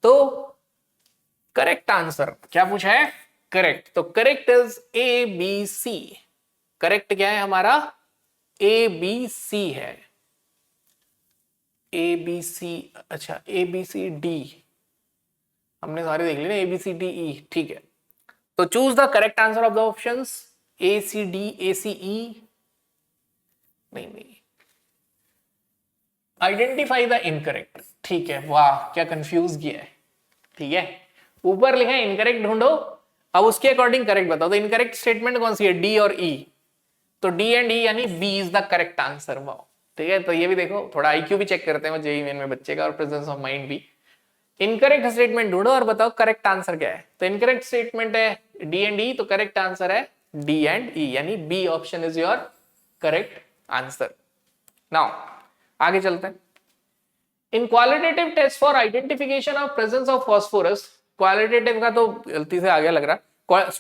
Speaker 1: तो करेक्ट आंसर क्या पूछा है? करेक्ट। तो करेक्ट इज ABC। करेक्ट क्या है हमारा? ABC है, ABC। अच्छा ABCD हमने सारे देख लिए ना, ABCDE, ठीक है। तो choose the correct answer of the options ACD ACE, नहीं, आइडेंटिफाई द इनकरेक्ट, ठीक है। वाह क्या कंफ्यूज किया है, ठीक है। ऊपर लिखा है इनकरेक्ट ढूंढो, अब उसके अकॉर्डिंग करेक्ट बताओ। तो इनकरेक्ट स्टेटमेंट कौन सी है? D और E। तो D एंड E यानी B is the correct answer. वाह, ठीक है। तो ये भी देखो, थोड़ा IQ भी चेक करते हैं जेईई मेन में बच्चे का, और प्रेजेंस ऑफ माइंड भी। इनकरेक्ट स्टेटमेंट ढूंढो और बताओ करेक्ट आंसर क्या है। तो इनकरेक्ट स्टेटमेंट है D एंड E, तो करेक्ट आंसर है डी एंड ई, यानी B option is your correct answer. Now आगे चलते हैं। In qualitative test for identification of presence of phosphorus, qualitative का तो गलती से आगे लग रहा,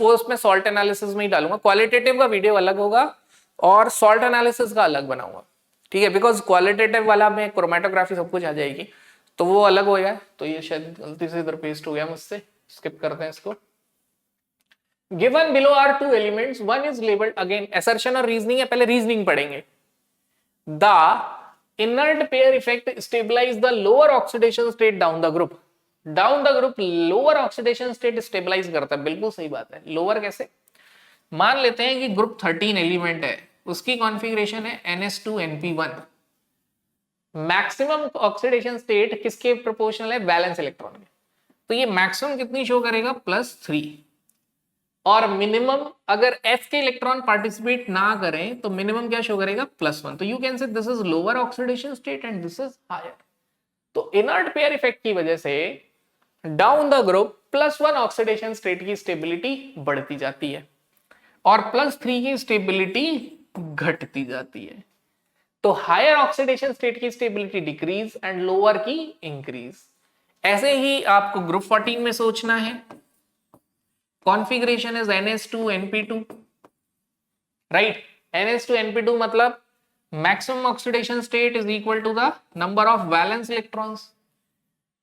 Speaker 1: उसमें सॉल्ट एनालिसिस में ही डालूंगा, क्वालिटेटिव का वीडियो अलग होगा और सॉल्ट एनालिसिस का अलग बनाऊंगा, ठीक है, बिकॉज क्वालिटेटिव वाला में क्रोमेटोग्राफी सब कुछ आ जाएगी तो वो अलग हो गया, तो ये शायद गलती से इधर पेस्ट हो गया मुझसे, स्किप करते हैं इसको। Given below are two elements, one is labelled, again assertion और रीजनिंग है, पहले रीजनिंग पढ़ेंगे। The inert pair effect stabilise the lower oxidation state down the group, down the group lower oxidation state stabilise करता है, बिल्कुल सही बात है। लोअर कैसे, मान लेते हैं कि ग्रुप 13 एलिमेंट है, उसकी कॉन्फ़िगरेशन है NH2NP1, मैक्सिमम ऑक्सीडेशन स्टेट किसके प्रोपोर्शनल है, वैलेंस इलेक्ट्रॉन के, तो ये मैक्सिमम कितनी शो करेगा, +3, और मिनिमम अगर F के इलेक्ट्रॉन पार्टिसिपेट ना करें तो मिनिमम क्या शो करेगा, +1, तो you can say this is lower oxidation state and this is higher. तो इनर्ट पेयर इफेक्ट की वजह से down the group +1 oxidation state की स्टेबिलिटी बढ़ती जाती है और +3 की स्टेबिलिटी घटती जाती है, तो हायर ऑक्सीडेशन स्टेट की स्टेबिलिटी डिक्रीज एंड लोअर की इंक्रीज। ऐसे ही आपको ग्रुप 14 में सोचना है, configuration is NH2NP2, right, NH2NP2 मतलब maximum oxidation state is equal to the number of valence electrons.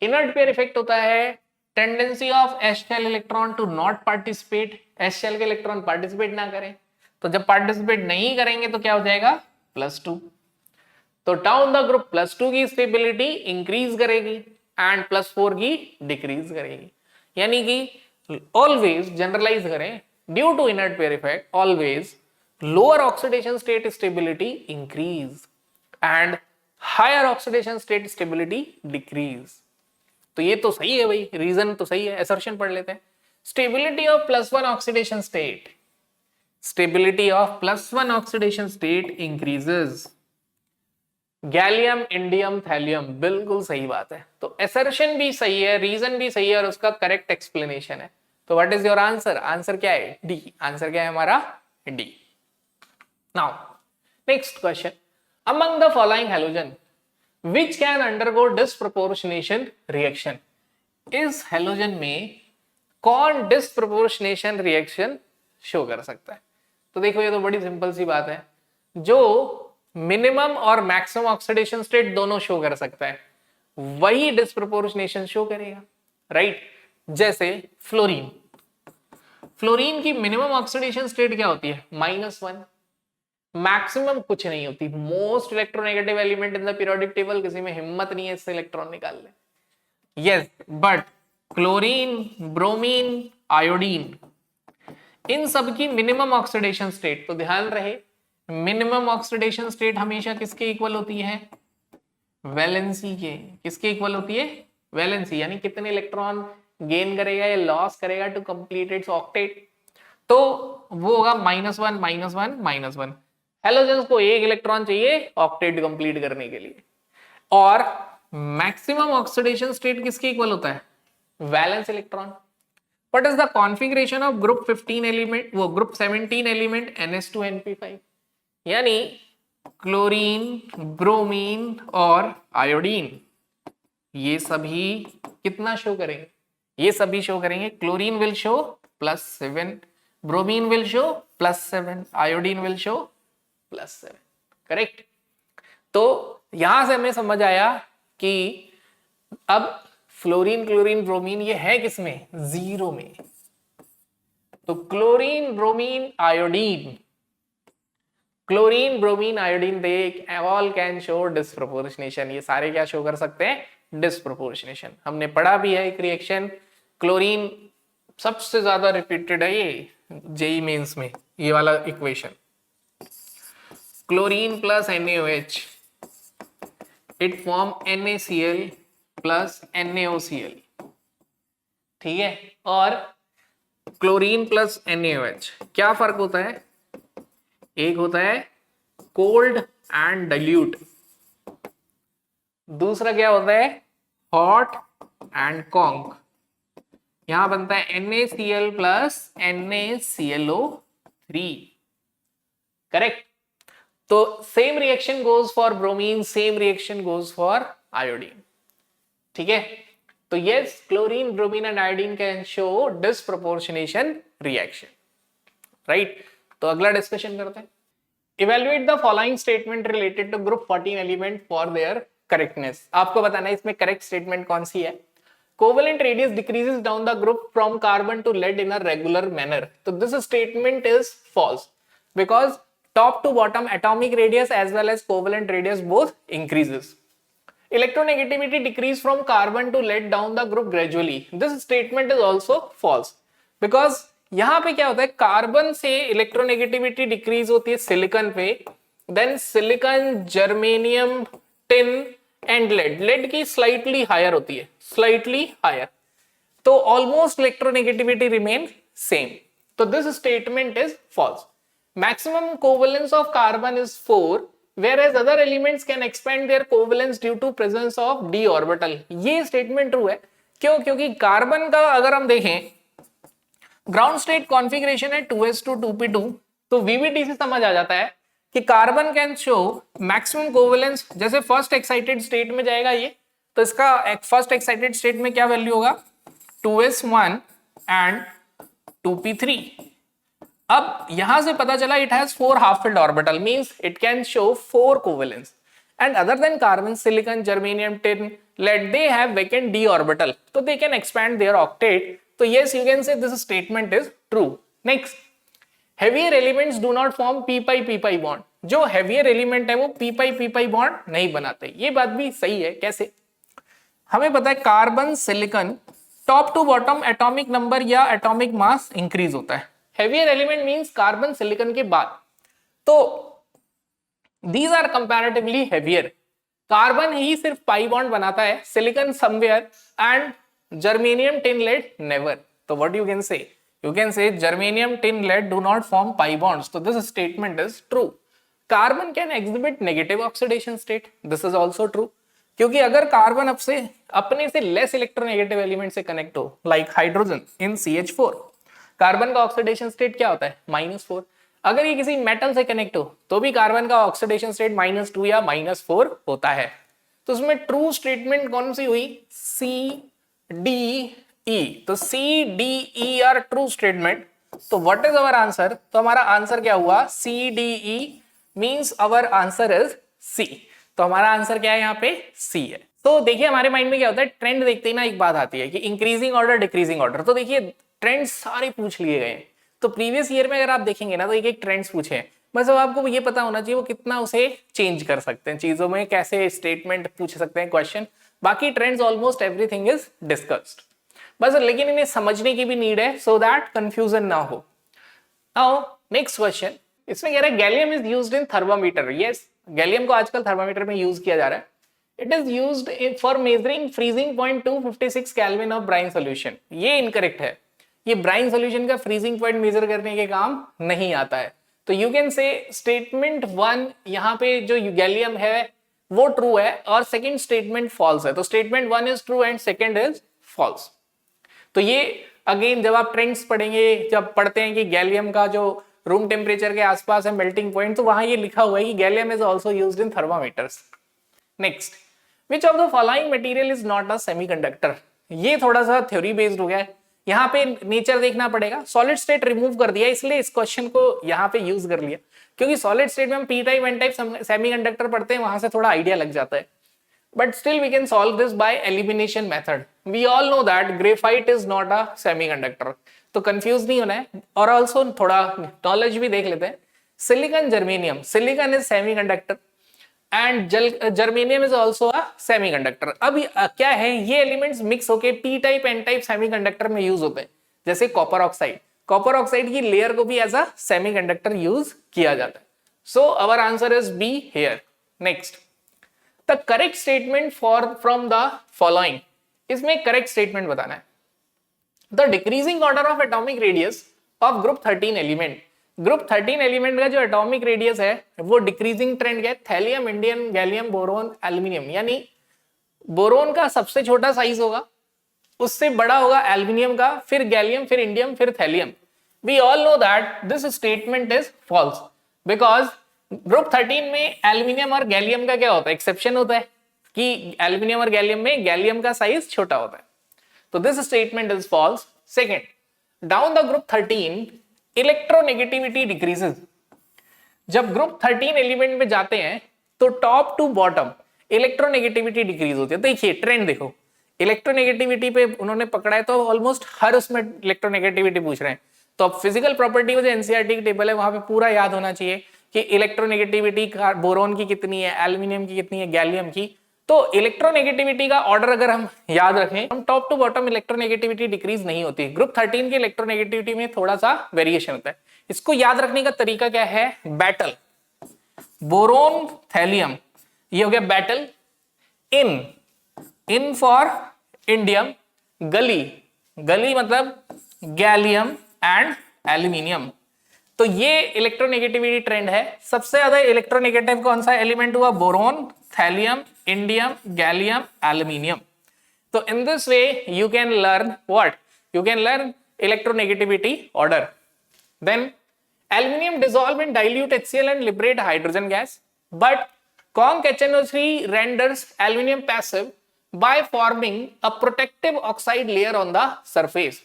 Speaker 1: Inert pair effect होता है tendency of s shell electron to not participate, s shell के electron participate ना करें, तो जब participate नहीं करेंगे तो क्या हो जाएगा, +2, तो डाउन द ग्रुप +2 की स्टेबिलिटी इंक्रीज करेगी एंड +4 की डिक्रीज करेगी, यानी कि ऑलवेज जनरलाइज करें, due to inert pair effect always lower oxidation state stability increase and higher oxidation state stability decrease. तो ये तो सही है भाई, रीजन तो सही है, असर्शन पढ़ लेते हैं। Stability of +1 oxidation state, stability of +1 oxidation state increases, gallium indium thallium, बिल्कुल सही बात है, तो असर्शन भी सही है, रीजन भी सही है और उसका करेक्ट एक्सप्लेनेशन है। तो what is your answer, answer क्या है, डी, आंसर क्या है हमारा, D. Now next question, among the following halogen which can undergo disproportionation reaction, इस हैलोजन में कौन डिस्प्रोपोर्शनेशन रिएक्शन शो कर सकता है, तो देखो ये तो बड़ी सिंपल सी बात है, जो मिनिमम और मैक्सिमम ऑक्सीडेशन स्टेट दोनों शो कर सकता है वही डिस्प्रोपोर्शनेशन शो करेगा, राइट। जैसे फ्लोरीन, फ्लोरीन की मिनिमम ऑक्सीडेशन स्टेट क्या होती है, -1, मैक्सिमम कुछ नहीं होती, most electronegative element in the periodic table, किसी में हिम्मत नहीं है इससे इलेक्ट्रॉन निकाल ले, yes, but chlorine, bromine, iodine, इन सब की मिनिमम ऑक्सीडेशन स्टेट, तो ध्यान रहे मिनिमम ऑक्सीडेशन स्टेट हमेशा किसके इक्वल होती है, वैलेंसी के, किसके इक्वल होती है, वैलेंसी, यानी कितने इलेक्ट्रॉन गेन करेगा या लॉस करेगा टू कंप्लीट इट्स ऑक्टेट, तो वो होगा -1 -1 -1। हैलोजन्स को एक इलेक्ट्रॉन चाहिए ऑक्टेट कंप्लीट करने के लिए, और मैक्सिमम ऑक्सीडेशन स्टेट किसके इक्वल होता है, valence electron. What is the configuration of group 15 element, वो ग्रुप 17 एलिमेंट NH2NP5, यानी क्लोरीन, ब्रोमीन और आयोडीन, ये सभी कितना शो करेंगे, ये सभी शो करेंगे, chlorine will show +7, bromine will show +7, iodine will show +7, correct. तो यहां से हमें समझ आया कि अब फ्लोरीन, क्लोरीन, ब्रोमीन ये है किसमें, 0 में, तो chlorine, bromine, iodine, chlorine, bromine, iodine, they all can show disproportionation, ये सारे क्या शो कर सकते हैं, डिस्प्रोपोर्शनेशन। हमने पढ़ा भी है एक रिएक्शन, क्लोरीन सबसे ज्यादा रिपीटेड है ये जेई मेंस में, ये वाला equation, chlorine plus NaOH, it form NaCl plus NaOCl, ठीक है, और क्लोरीन प्लस NaOH क्या फर्क होता है, एक होता है कोल्ड एंड डाइल्यूट, दूसरा क्या होता है हॉट एंड कॉन्क। यहां बनता है NaCl प्लस NaClO3, 3, करेक्ट। तो same reaction goes for bromine, same reaction goes for iodine, ठीक है। तो yes, chlorine, bromine and iodine can show disproportionation reaction, right. तो अगला डिस्कशन करते हैं। Evaluate the following statement related to group 14 element for their correctness. आपको बताना है इसमें करेक्ट स्टेटमेंट कौन सी है। Covalent radius decreases down the group from carbon to lead in a regular manner. तो this statement is false because top to bottom atomic radius as well as covalent radius both increases. Electronegativity decrease from carbon to lead down the group gradually. This statement is also false because यहां पे क्या होता है, carbon से electronegativity decrease होती है silicon पे, then silicon, germanium, tin and lead, lead की स्लाइटली हायर होती है, स्लाइटली हायर, तो ऑलमोस्ट इलेक्ट्रोनेगेटिविटी रिमेन सेम। तो this statement is false. Maximum covalence of carbon is 4 whereas other elements can expand their covalence due to presence of d orbital। ये statement true है, क्यों? क्योंकि carbon का अगर हम देखें ग्राउंड स्टेट कॉन्फ़िगरेशन है 2s2 2p2, तो VBT से समझ आ जाता है कि कार्बन कैन शो मैक्सिमम कोवेलेंस। जैसे फर्स्ट एक्साइटेड स्टेट में जाएगा ये, तो इसका फर्स्ट एक्साइटेड स्टेट में क्या वैल्यू होगा, 2s1 एंड 2p3। अब यहां से पता चला it has 4 half filled orbital, means it can show 4 covalence and other than carbon, silicon, germanium, tin, lead, they have vacant d orbital, तो they can expand their octet. तो yes, you can say this statement is true. Next, heavier elements do not form p pi p pi bond. जो heavier element है वो p pi p pi bond नहीं बनाते। ये बात भी सही है। कैसे? हमें पता है carbon, silicon, top to bottom atomic number या एटॉमिक मास इंक्रीज होता है। Heavier element means carbon, silicon के बाद, तो these are comparatively heavier. Carbon ही सिर्फ पाई बॉन्ड बनाता है, silicon somewhere and germanium, tin, lead never. तो what you can say? You can say germanium, tin, lead do not form pi bonds. तो this statement is true. Carbon can exhibit negative oxidation state, this is also true, क्योंकि अगर carbon अपने से less electronegative element से connect हो, like hydrogen in CH4, carbon का oxidation state क्या होता है, -4। अगर ये किसी मेटल से कनेक्ट हो तो भी कार्बन का ऑक्सीडेशन स्टेट -2 या -4 होता है। तो उसमें ट्रू स्टेटमेंट कौन सी हुई, CDE। तो CDE आर ट्रू स्टेटमेंट। तो व्हाट इज अवर आंसर? तो हमारा आंसर क्या हुआ, CDE means our answer is C। तो हमारा आंसर क्या है यहाँ पे, C है। तो देखिए हमारे माइंड में क्या होता है, ट्रेंड देखते ही ना एक बात आती है कि इंक्रीजिंग ऑर्डर, डिक्रीजिंग ऑर्डर। तो देखिए ट्रेंड्स सारे पूछ लिए गए। तो प्रीवियस ईयर में अगर आप देखेंगे ना, तो एक एक ट्रेंड्स पूछे हैं, बस अब आपको ये पता होना चाहिए वो कितना उसे चेंज कर सकते हैं चीजों में, कैसे स्टेटमेंट पूछ सकते हैं, क्वेश्चन। बाकी trends almost everything is discussed, बस लेकिन इन्हें समझने की भी नीड है सो दैट कंफ्यूजन ना हो। नाउ नेक्स्ट क्वेश्चन, इसमें कह रहा है gallium is used in thermometer. Yes, gallium को आजकल थर्मामीटर में यूज किया जा रहा है। It is used for measuring freezing point 256 kelvin of brine solution. ये इनकरेक्ट है, ये ब्राइन सोल्यूशन का फ्रीजिंग पॉइंट मेजर करने के काम नहीं आता है। तो यू कैन से स्टेटमेंट 1 यहाँ पे जो गैलियम है वो ट्रू है और सेकंड स्टेटमेंट फॉल्स है। तो statement 1 is true and second is false. तो ये अगेन जब आप ट्रेंड्स पढ़ेंगे, जब पढ़ते हैं कि गैलियम का जो रूम टेम्परेचर के आसपास है मेल्टिंग पॉइंट, तो वहां ये लिखा हुआ है कि gallium is also used in thermometers. Next, which of the following material is not a semiconductor. ये थोड़ा सा थ्योरी बेस्ड हो गया है, यहाँ पे नेचर देखना पड़ेगा। सॉलिड स्टेट रिमूव कर दिया, इसलिए इस क्वेश्चन को यहाँ पे यूज कर लिया, क्योंकि सॉलिड स्टेट में हम P type N type semiconductor पढ़ते हैं, वहां से थोड़ा आइडिया लग जाता है। But still we can solve this by elimination method. We all know that graphite is not a semiconductor, तो कंफ्यूज नहीं होना है। और ऑल्सो थोड़ा नॉलेज भी देख लेते हैं। Silicon, germanium, silicon is semiconductor and germanium is also a semiconductor. अब क्या है, ये एलिमेंट्स मिक्स होके P type N type semiconductor में यूज होते हैं, जैसे कॉपर ऑक्साइड। कॉपर ऑक्साइड की लेयर को भी एज अ सेमीकंडक्टर यूज किया जाता है। So our answer is B here. Next, the correct statement from the following. इसमें करेक्ट स्टेटमेंट बताना है। The decreasing order of atomic radius of group 13 element. Group 13 element का जो एटॉमिक रेडियस है वो डिक्रीजिंग ट्रेंड है। Thallium, indium, gallium, boron, aluminium, यानी boron का सबसे छोटा साइज होगा, उससे बड़ा होगा एल्यूमिनियम का, फिर गैलियम, फिर इंडियम, फिर thallium. We all know that this statement is false because group 13 में एल्यूमिनियम और गैलियम का क्या होता है, एक्सेप्शन होता है कि एल्यूमिनियम और गैलियम में गैलियम का साइज छोटा होता है, तो this statement is false. Second, down the group 13 electronegativity decreases. जब ग्रुप 13 एलिमेंट में जाते हैं तो top to bottom electronegativity decrease होती है. देखिए ट्रेंड देखो, इलेक्ट्रोनेगेटिविटी पे उन्होंने पकड़ा है तो ऑलमोस्ट हर उसमें इलेक्ट्रोनेगेटिविटी पूछ रहे हैं. तो अब फिजिकल प्रॉपर्टी में जो एनसीईआरटी की टेबल है वहां पे पूरा याद होना चाहिए कि इलेक्ट्रोनेगेटिविटी बोरोन की कितनी है, एल्यूमिनियम की कितनी है, गैलियम की. तो इलेक्ट्रोनेगेटिविटी का ऑर्डर अगर हम याद रखें, हम top to bottom electronegativity decrease नहीं होती. ग्रुप 13 की इलेक्ट्रोनेगेटिविटी में थोड़ा सा वेरिएशन होता है. इसको याद रखने का तरीका क्या है, बैटल, बोरोन थैलियम, ये हो गया बैटल. इन फॉर इंडियम, गली, गली मतलब गैलियम एंड एल्यूमिनियम. तो ये इलेक्ट्रोनेगेटिविटी ट्रेंड है. सबसे ज्यादा इलेक्ट्रोनेगेटिव कौन सा एलिमेंट हुआ, boron, thallium, indium, gallium, aluminium. तो in this way you can learn what, you can learn electronegativity order. Then aluminium dissolve in dilute HCl and liberate hydrogen gas, but conc HNO3 renders aluminium passive by forming a protective oxide layer on the surface.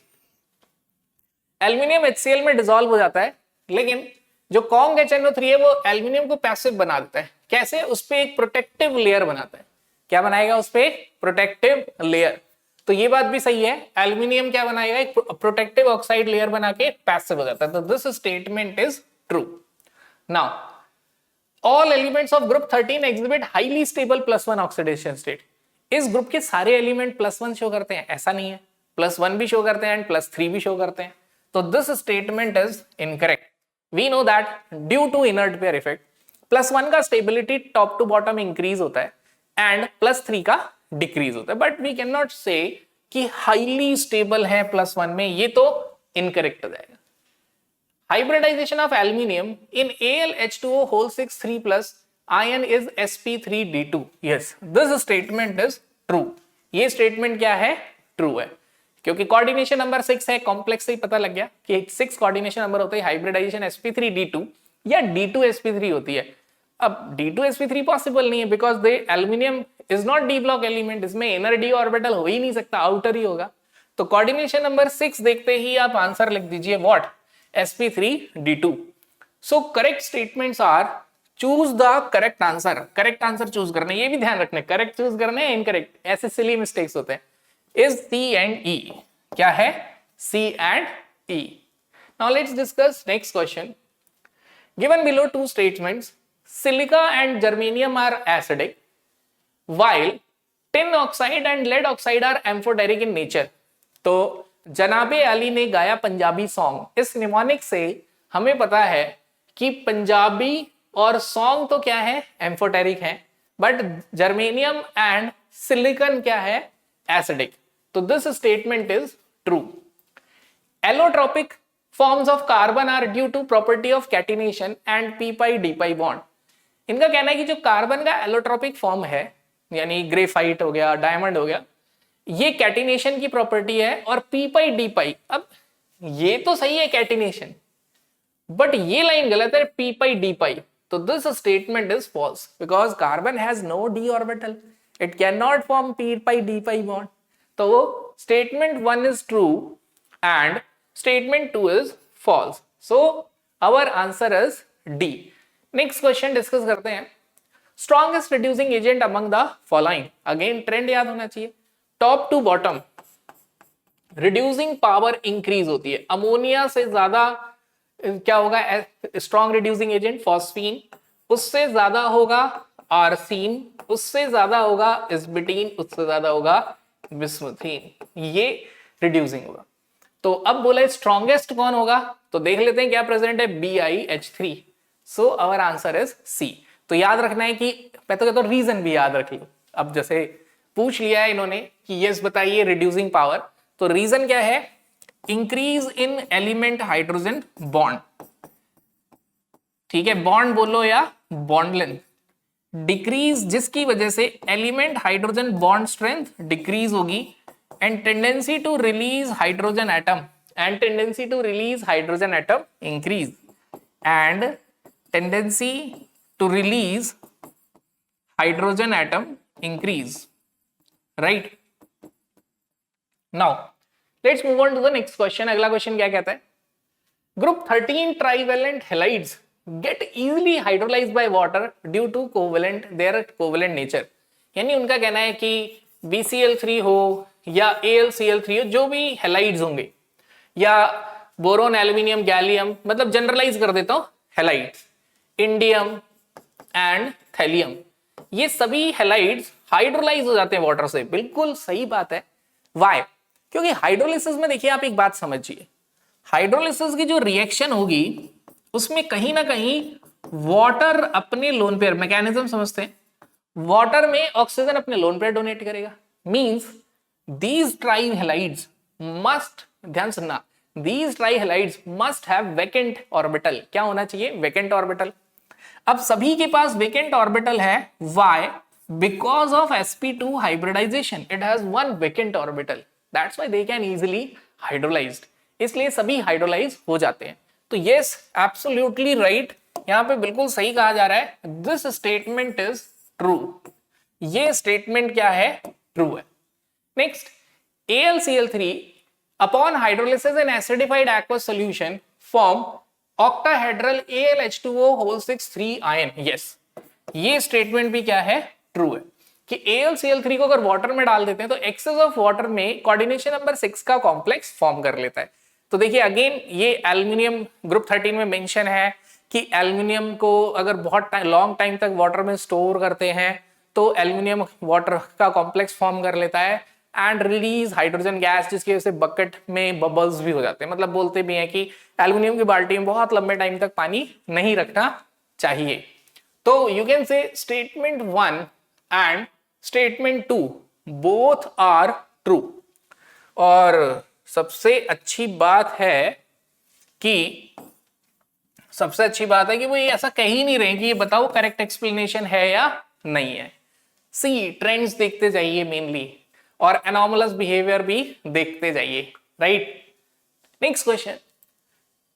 Speaker 1: Aluminium HCl में dissolve हो जाता है, लेकिन जो Kong HNO3 है वो aluminium को passive बना देता है. कैसे, उस पे एक प्रोटेक्टिव लेयर बनाता है. क्या बनाएगा, उस पे एक प्रोटेक्टिव लेयर. तो ये बात भी सही है, एल्यूमिनियम क्या बनाएगा, एक प्रोटेक्टिव ऑक्साइड लेयर बना के पैसिव हो जाता है. तो this statement is true. Now all elements of group 13 exhibit highly stable +1 oxidation state. इस ग्रुप के सारे एलिमेंट +1 शो करते हैं, ऐसा नहीं है, +1 भी शो करते हैं एंड +3 भी शो करते हैं. तो this statement is incorrect. We know that due to inert pair effect +1 का stability top to bottom increase होता है एंड +3 का डिक्रीज होता है. बट वी कैन नॉट से कि हाईली स्टेबल है +1 में, ये तो इनकरेक्ट हो जाएगा. Hybridization of aluminium in AlH2O whole 6 3+ ion is sp3d2. yes, this statement is true. ये स्टेटमेंट क्या है, ट्रू है, क्योंकि कोऑर्डिनेशन नंबर 6 है. कॉम्प्लेक्स से ही पता लग गया कि 6 कोऑर्डिनेशन नंबर होते हैं. हाइब्रिडाइजेशन sp3d2 या d2sp3 होती है. अब d2sp3 पॉसिबल नहीं है because the aluminium is not D block element, इसमें इनर डी ऑर्बिटल हो ही नहीं सकता, आउटर ही होगा. तो कोऑर्डिनेशन नंबर 6 देखते ही आप आंसर लिख दीजिए what, sp3d2. So correct statements are choose the correct answer. Correct answer choose करना, ये भी ध्यान रखना, करेक्ट चूज करना है, इनकरेक्ट ऐसे सिली मिस्टेक्स होते हैं. इज C and E, क्या है, C and E. Now let's discuss next question. Given below 2 statements, silica and germanium are acidic while tin oxide and lead oxide are amphoteric in nature. तो जनाबे अली ने गाया Punjabi song. इस mnemonic से हमें पता है कि पंजाबी और सॉन्ग तो क्या है, एम्फोटेरिक है, बट जर्मेनियम एंड सिलिकॉन क्या है, एसिडिक. तो this statement is true. Allotropic forms of carbon are due to property of catenation and p-pi-d-pi bond. इनका कहना है कि जो कार्बन का एलोट्रोपिक फॉर्म है, यानी ग्रेफाइट हो गया, डायमंड हो गया, ये कैटिनेशन की प्रॉपर्टी है. और p-pi-d-pi, अब ये तो सही है कैटिनेशन, बट ये लाइन गलत है, p-pi-d-pi. तो this statement is false because carbon has no d orbital, it can not form p-pi-d-pi bond. तो statement 1 is true and statement 2 is false. So our answer is D. Next question discuss करते हैं. Strongest reducing agent among the following. Again trend याद होना चाहिए. Top to bottom reducing power increase होती है. Ammonia से ज्यादा क्या होगा, strong reducing agent फॉस्फीन, उससे ज्यादा होगा आर्सीन, उससे ज्यादा होगा इस्बिटीन, उससे ज्यादा होगा बिस्मुथीन. ये रिड्यूसिंग होगा. तो अब बोला स्ट्रॉन्गेस्ट कौन होगा, तो देख लेते हैं क्या प्रेजेंट है, BiH3. So our answer is C. तो याद रखना है कि मैं तो कहता हूं रीजन भी याद रख लो. अब जैसे पूछ लिया है इन्होंने कि यस बताइए रिड्यूसिंग पावर, तो रीजन क्या है, increase in element hydrogen bond. ठीक है, बॉन्ड बोलो या बॉन्ड लेंथ. डिक्रीज जिसकी वजह से element hydrogen bond strength decrease होगी and tendency to release hydrogen atom and tendency to release hydrogen atom increase, and tendency to release hydrogen atom increase, right? Now let's move on to the next question. अगला question क्या कहता है? Group 13 trivalent halides get easily hydrolyzed by water due to their covalent nature. यानी उनका कहना है कि BCl3 हो या AlCl3 हो, जो भी हेलाइड्स होंगे, या बोरोन, एल्यूमिनियम, गैलियम, मतलब जनरलाइज कर देता हूं, हेलाइड्स, इंडियम एंड थैलियम, ये सभी हेलाइड्स हाइड्रोलाइज हो जाते हैं वाटर से। बिल्कुल सही बात है। वाई? क्योंकि हाइड्रोलिसिस में देखिए आप एक बात समझिए, हाइड्रोलिसिस की जो रिएक्शन होगी उसमें कहीं ना कहीं वाटर अपने लोन पेयर, मैकेनिज्म समझते हैं, वाटर में ऑक्सीजन अपने लोन पेयर डोनेट करेगा। मींस दीज ट्राइहैलाइड्स मस्ट, ध्यान सुनना, these trihalides must have vacant orbital. क्या होना चाहिए? Vacant orbital. अब सभी के पास वेकेंट ऑर्बिटल है। Why? Because of sp2 hybridisation, it has one vacant orbital, that's why they can easily hydrolysed, इसलिए सभी हाइड्रोलाइज हो जाते हैं। तो यस, एब्सोल्युटली राइट, यहां पे बिल्कुल सही कहा जा रहा है, दिस स्टेटमेंट इज ट्रू। ये स्टेटमेंट क्या है? ट्रू है। Next, AlCl3 upon hydrolysis in acidified aqueous solution form octahedral AlH2O whole 6 3 ion. yes, ये स्टेटमेंट भी क्या है? ट्रू है कि AlCl3 को अगर वाटर में डाल देते हैं तो एक्सेस ऑफ वाटर में कोऑर्डिनेशन नंबर 6 का कॉम्प्लेक्स फॉर्म कर लेता है। तो देखिए अगेन ये एल्यूमिनियम ग्रुप 13 में मेंशन है कि एल्यूमिनियम को अगर बहुत लॉन्ग टाइम तक वाटर में स्टोर करते हैं तो एल्यूमिनियम वाटर का कॉम्प्लेक्स फॉर्म कर लेता है एंड रिलीज हाइड्रोजन गैस, जिसकी वजह से बकेट में बबल्स भी हो जाते हैं। मतलब बोलते भी हैं कि एल्यूमिनियम की बाल्टी में बहुत लंबे टाइम तक पानी नहीं रखना चाहिए। तो you can say statement 1 and statement 2 both are true. और सबसे अच्छी बात है कि वो ये ऐसा कह ही नहीं रहे कि ये बताओ करेक्ट एक्सप्लेनेशन है या नहीं है। सी, ट्रेंड्स देखते जाइए मेनली, और एनॉमलस बिहेवियर भी देखते जाइए, right? Next question,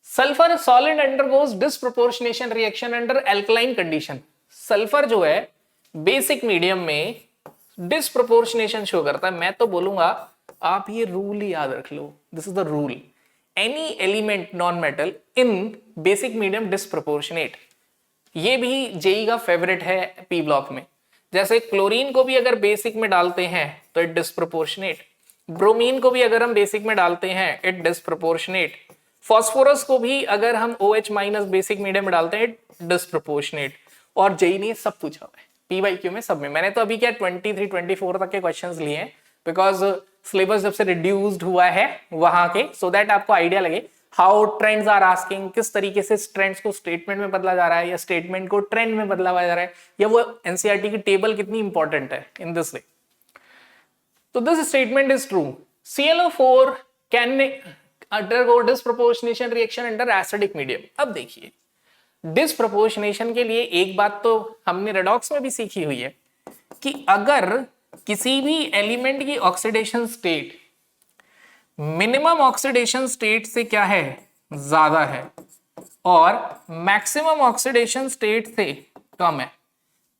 Speaker 1: sulphur solid undergoes disproportionation reaction under alkaline condition. Sulphur जो है बेसिक मीडियम में डिस्प्रोपोर्शनेशन शो करता है। मैं तो बोलूंगा आप ये रूल ही याद रख लो, this is the rule, any element non metal in basic medium disproportionate. ये भी जेई का फेवरेट है पी ब्लॉक में। जैसे क्लोरीन को भी अगर बेसिक में डालते हैं तो इट डिस्प्रोपोर्शनेट, ब्रोमीन को भी अगर हम बेसिक में डालते हैं इट डिस्प्रोपोर्शनेट, फास्फोरस को भी अगर हम OH माइनस बेसिक मीडियम में डालते हैं इट डिस्प्रोपोर्शनेट। और जेई ने सब पूछा हुआ है PYQ में, सब में। मैंने तो अभी क्या 23-24 तक के क्वेश्चंस लिए हैं बिकॉज सिलेबस जब से रिड्यूस्ड हुआ है वहां के, सो दैट आपको आइडिया लगे हाउ ट्रेंड्स आर आस्किंग, किस तरीके से ट्रेंड्स को स्टेटमेंट में बदला जा रहा है या स्टेटमेंट को ट्रेंड में बदला जा रहा है, या वो एनसीईआरटी की टेबल कितनी इंपॉर्टेंट है इन दिस वे। तो this statement is true, ClO4 can undergo disproportionation reaction under acidic medium. अब देखिए डिस्प्रोपोर्शनेशन के लिए एक बात तो हमने रेडॉक्स में भी सीखी हुई है कि अगर किसी भी एलिमेंट की oxidation state minimum oxidation state से क्या है, ज्यादा है, और मैक्सिमम ऑक्सीडेशन स्टेट से कम है,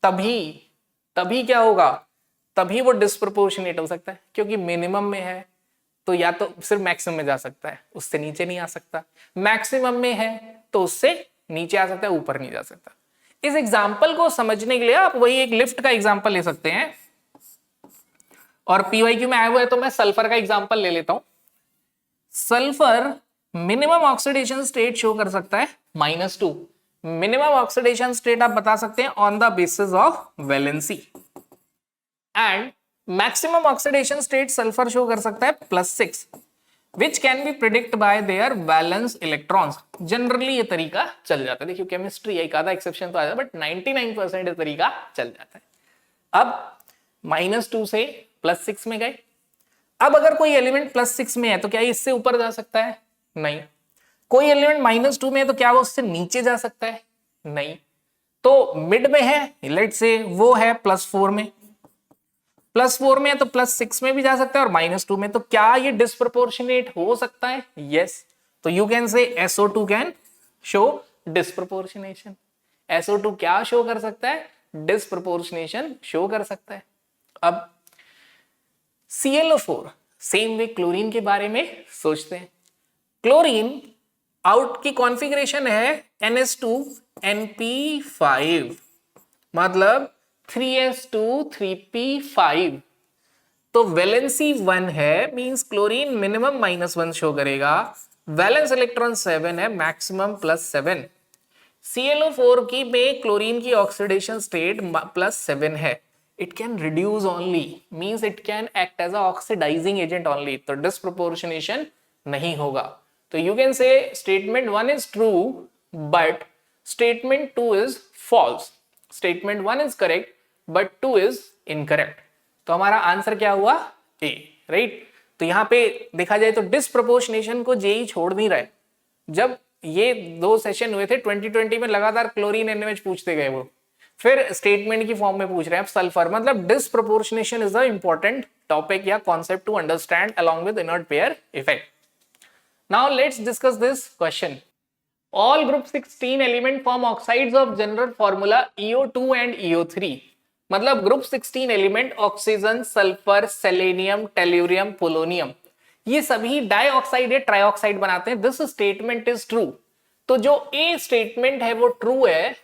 Speaker 1: तभी क्या होगा, तभी वो डिस्प्रोपोर्शनेट हो सकता है। क्योंकि मिनिमम में है तो या तो सिर्फ मैक्सिमम में जा सकता है, उससे नीचे नहीं आ सकता, मैक्सिमम में है तो उससे नीचे आ सकता है, ऊपर नहीं जा सकता। इस एग्जाम्पल को समझने के लिए आप वही एक लिफ्ट का एग्जाम्पल ले सकते हैं, और PYQ में आया हुआ है तो मैं सल्फर का एग्जाम्पल ले लेता हूं। Sulphur minimum oxidation state show कर सकता है -2। मिनिमम ऑक्सीडेशन स्टेट आप बता सकते हैं on the basis of valency, and maximum oxidation state sulphur show कर सकता है +6, which can be predict by their valence electrons। Generally ये तरीका चल जाता है। देखिए केमिस्ट्री एक आधा एक्सेप्शन तो आ जाता है, बट 99% ये तरीका चल जाता है। अब -2 से +6 में गए। अब अगर कोई एलिमेंट +6 में है तो क्या इससे ऊपर जा सकता है? नहीं। कोई एलिमेंट -2 में है तो क्या वो उससे नीचे जा सकता है? नहीं। तो मिड में है, लेट्स से वो है +4 में, +4 में है तो +6 में भी जा सकता है और -2 में, तो क्या ये डिस्प्रोपोर्शनेट हो सकता है? यस। तो यू कैन से SO2 can show disproportionation. SO2 क्या शो कर सकता है? डिस्प्रोपोर्शनेशन शो कर सकता है। अब ClO4 सेम वे क्लोरीन के बारे में सोचते हैं। क्लोरीन आउट की कॉन्फ़िगरेशन है NH2NP5, मतलब 3s2 3p5। तो वैलेंसी 1 है, मींस क्लोरीन मिनिमम -1 शो करेगा, वैलेंस इलेक्ट्रॉन 7 है, मैक्सिमम +7। ClO4 की में क्लोरीन की ऑक्सीडेशन स्टेट +7 है, it can reduce only, means it can act as a oxidizing agent only, तो डिस्प्रोपोर्शनेशन नहीं होगा। तो you can say statement 1 is true but statement 2 is false. Statement 1 is correct but 2 is incorrect. तो हमारा answer क्या हुआ? A, right. तो यहां पे देखा जाए तो डिस्प्रोपोर्शनेशन को जेई छोड़ नहीं रहे। जब ये 2 सेशन हुए थे 2020 में, लगातार क्लोरीन NaOH पूछते गए, वो फिर स्टेटमेंट की फॉर्म में पूछ रहे हैं अब सल्फर। मतलब disproportionation is the important topic या concept to understand along with inert pair effect. Now let's discuss this question. All group 16 element form oxides of general formula EO2 and EO3। मतलब group 16 element oxygen, sulphur, selenium, tellurium, polonium, ये सभी dioxide या trioxide बनाते हैं। This statement is true. तो जो ए statement है वो ट्रू है।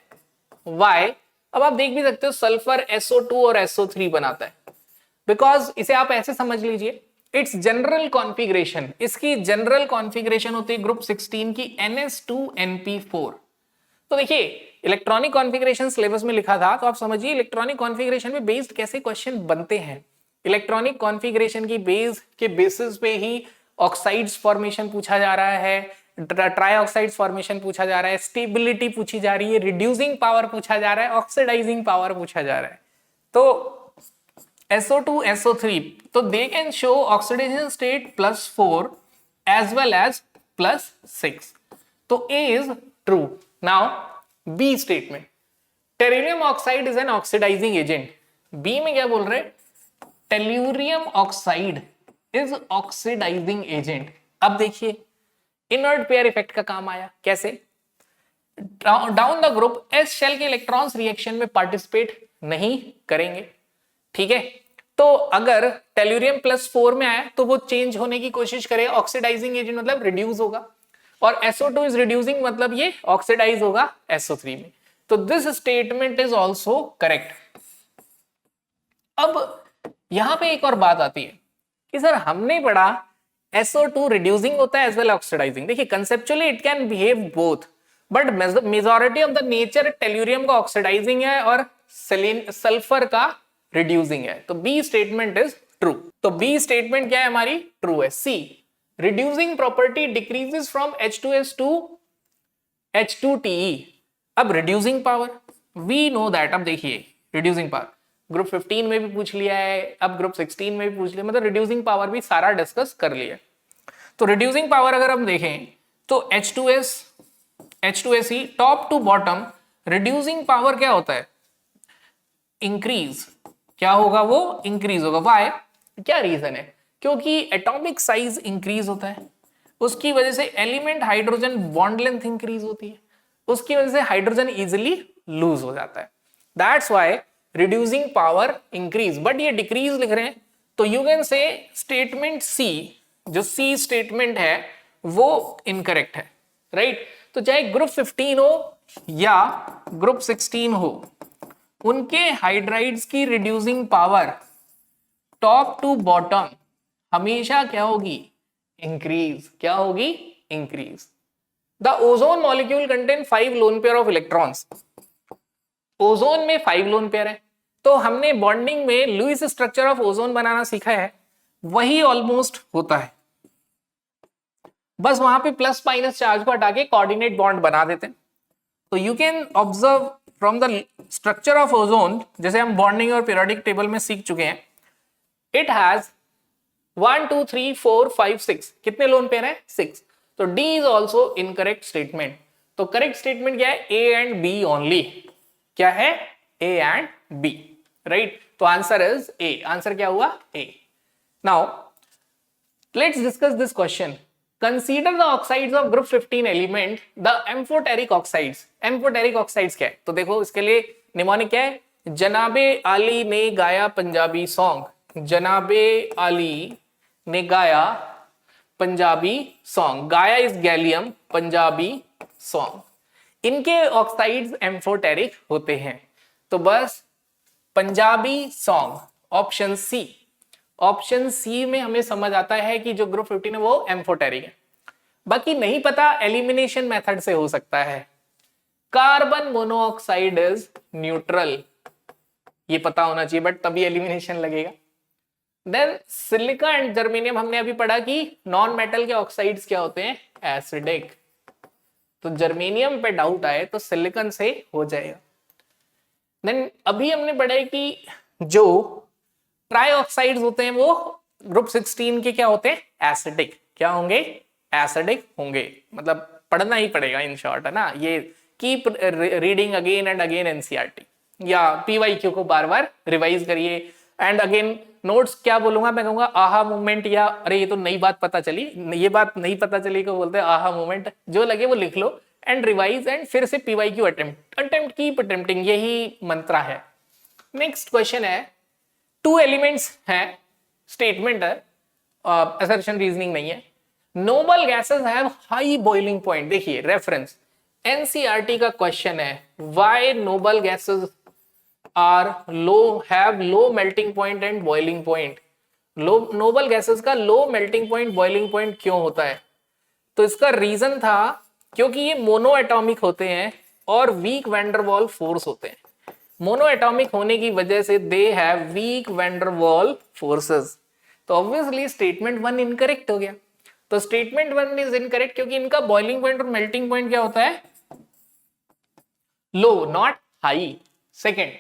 Speaker 1: वाई? अब आप देख भी सकते हो सल्फर SO2 और SO3 बनाता है, बिकॉज इसे आप ऐसे समझ लीजिए, इट्स जनरल कॉन्फ़िगरेशन, इसकी जनरल कॉन्फ़िगरेशन होती है ग्रुप 16 की NH2NP4। तो देखिए इलेक्ट्रॉनिक कॉन्फ़िगरेशन सिलेबस में लिखा था, तो आप समझिए इलेक्ट्रॉनिक कॉन्फ़िगरेशन में बेस्ड कैसे क्वेश्चन बनते हैं। इलेक्ट्रॉनिक कॉन्फ़िगरेशन की बेसिस पे ही ऑक्साइड्स फॉर्मेशन पूछा जा रहा है, ट्राइऑक्साइड्स फॉर्मेशन पूछा जा रहा है, स्टेबिलिटी पूछी जा रही है, रिड्यूसिंग पावर पूछा जा रहा है, ऑक्सीडाइजिंग पावर पूछा जा रहा है। तो SO2 SO3, तो they can show oxidation state +4 as well as +6। तो A is true। Now B statement, tellurium oxide is an oxidizing agent. B में क्या बोल रहे? Tellurium oxide is oxidizing agent. अब देखिए इनर्ट पेयर इफेक्ट का काम आया। कैसे? Down the group S shell के इलेक्ट्रॉन्स रिएक्शन में पार्टिसिपेट नहीं करेंगे, ठीक है। तो अगर टेल्यूरियम +4 में आया तो वो चेंज होने की कोशिश करे, ऑक्सीडाइजिंग एजेंट मतलब रिड्यूस होगा, और SO2 इज रिड्यूसिंग मतलब ये ऑक्सीडाइज होगा SO3 में। तो this statement is also correct. अब यहां पे एक और बात आती है कि सर हमने पढ़ा SO2 रिड्यूसिंग होता है एज वेल ऑक्सीडाइजिंग। देखिए conceptually it can behave both, but majority of the nature tellurium का ऑक्सीडाइजिंग है और सल्फर का रिड्यूसिंग है। तो बी स्टेटमेंट इज ट्रू। तो बी स्टेटमेंट क्या है हमारी? ट्रू है। C, reducing property decreases from H2S to H2TE। अब reducing power we know that. अब देखिए रिड्यूसिंग पावर ग्रुप 15 में भी पूछ लिया है, अब ग्रुप 16 में भी पूछ लिया, मतलब रिड्यूसिंग पावर भी सारा डिस्कस कर लिया। तो रिड्यूसिंग पावर अगर हम देखें तो H2SE top to bottom reducing power क्या होता है? इंक्रीज। क्या होगा? वो इंक्रीज होगा। व्हाई? क्या रीजन है? क्योंकि एटॉमिक साइज इंक्रीज होता है, उसकी वजह से element hydrogen bond length increase होती है, उसकी वजह से हाइड्रोजन इजिली लूज हो जाता है। That's why reducing power increase, but ये डिक्रीज लिख रहे हैं। तो you can say statement C, जो सी स्टेटमेंट है वो इनकरेक्ट है, राइट। तो चाहे ग्रुप 15 हो या ग्रुप 16 हो, उनके हाइड्राइड्स की reducing power top to bottom हमेशा क्या होगी? इंक्रीज। क्या होगी? Increase. The ozone molecule contain 5 lone pair of electrons. Ozone में 5 लोन पेयर है, तो हमने बॉन्डिंग में लुईस स्ट्रक्चर ऑफ ओजोन बनाना सीखा है, वही ऑलमोस्ट होता है, बस वहां पे प्लस माइनस चार्ज को हटा के कोऑर्डिनेट बॉन्ड बना देते हैं। तो you can observe from the structure of ozone, जैसे हम बॉन्डिंग और पीरियोडिक टेबल में सीख चुके हैं, इट हैज 1 2 3 4 5 6। कितने लोन पेयर है? 6। तो D is also incorrect statement. तो करेक्ट स्टेटमेंट क्या है? A and B only. क्या है? A and B, right. तो आंसर इज ए। आंसर क्या हुआ? A. Now let's discuss this question. Consider the oxides of group 15 element the amphoteric oxides. Amphoteric oxides क्या है? तो देखो इसके लिए निमोनिक क्या है? जनाबे आली ने गाया पंजाबी सॉन्ग। जनाबे आली ने गाया पंजाबी सॉन्ग। गाया इज गैलियम, पंजाबी सॉन्ग। इनके ऑक्साइड्स एम्फोटेरिक होते हैं। तो बस Punjabi song, option C. Option C में हमें समझ आता है कि जो ग्रुप 15 है वो एम्फोटेरिक है। बाकी नहीं पता, एलिमिनेशन मेथड से हो सकता है। कार्बन मोनोऑक्साइड इज न्यूट्रल, ये पता होना चाहिए, बट तभी एलिमिनेशन लगेगा। देन सिलिका एंड जर्मेनियम हमने अभी पढ़ा कि नॉन मेटल के ऑक्साइड्स क्या होते हैं? एसिडिक। तो जर्मेनियम पे डाउट आए तो सिलिकॉन से हो जाएगा। देन अभी हमने पढ़ा है कि जो ट्राई ऑक्साइड्स होते हैं वो ग्रुप 16 के क्या होते हैं? एसिडिक। क्या होंगे? एसिडिक होंगे। मतलब पढ़ना ही पड़ेगा इन शॉर्ट, है ना। ये keep reading again and again NCERT, या पीवाईक्यू को बार बार रिवाइज करिए। एंड अगेन नोट्स क्या बोलूंगा मैं? कहूंगा आहा मूवमेंट, या अरे ये तो नई बात पता चली, ये बात नहीं पता चली को बोलते हैं आहा मूवमेंट। जो लगे वो लिख लो एंड रिवाइज, एंड फिर से पीवाईक्यू अटेम्प्ट कीप अटेम्प्टिंग, यही मंत्रा है। नेक्स्ट क्वेश्चन है, टू एलिमेंट्स हैं, स्टेटमेंट है, असर्शन रीजनिंग नहीं है। Noble gases have high boiling point. देखिए रेफरेंस एनसीईआरटी का क्वेश्चन है, why noble gases are low, have low melting point and boiling point. Noble gases का low melting point boiling point क्यों होता है? तो इसका रीजन था क्योंकि ये मोनो एटॉमिक होते हैं और वीक वैंडरवॉल फोर्स होते हैं। मोनो एटॉमिक होने की वजह से they have weak van der Waals forces. तो ऑब्वियसली स्टेटमेंट 1 इनकरेक्ट हो गया। तो स्टेटमेंट 1 इज इनकरेक्ट क्योंकि इनका बॉइलिंग पॉइंट और मेल्टिंग पॉइंट क्या होता है? Low, not high. Second,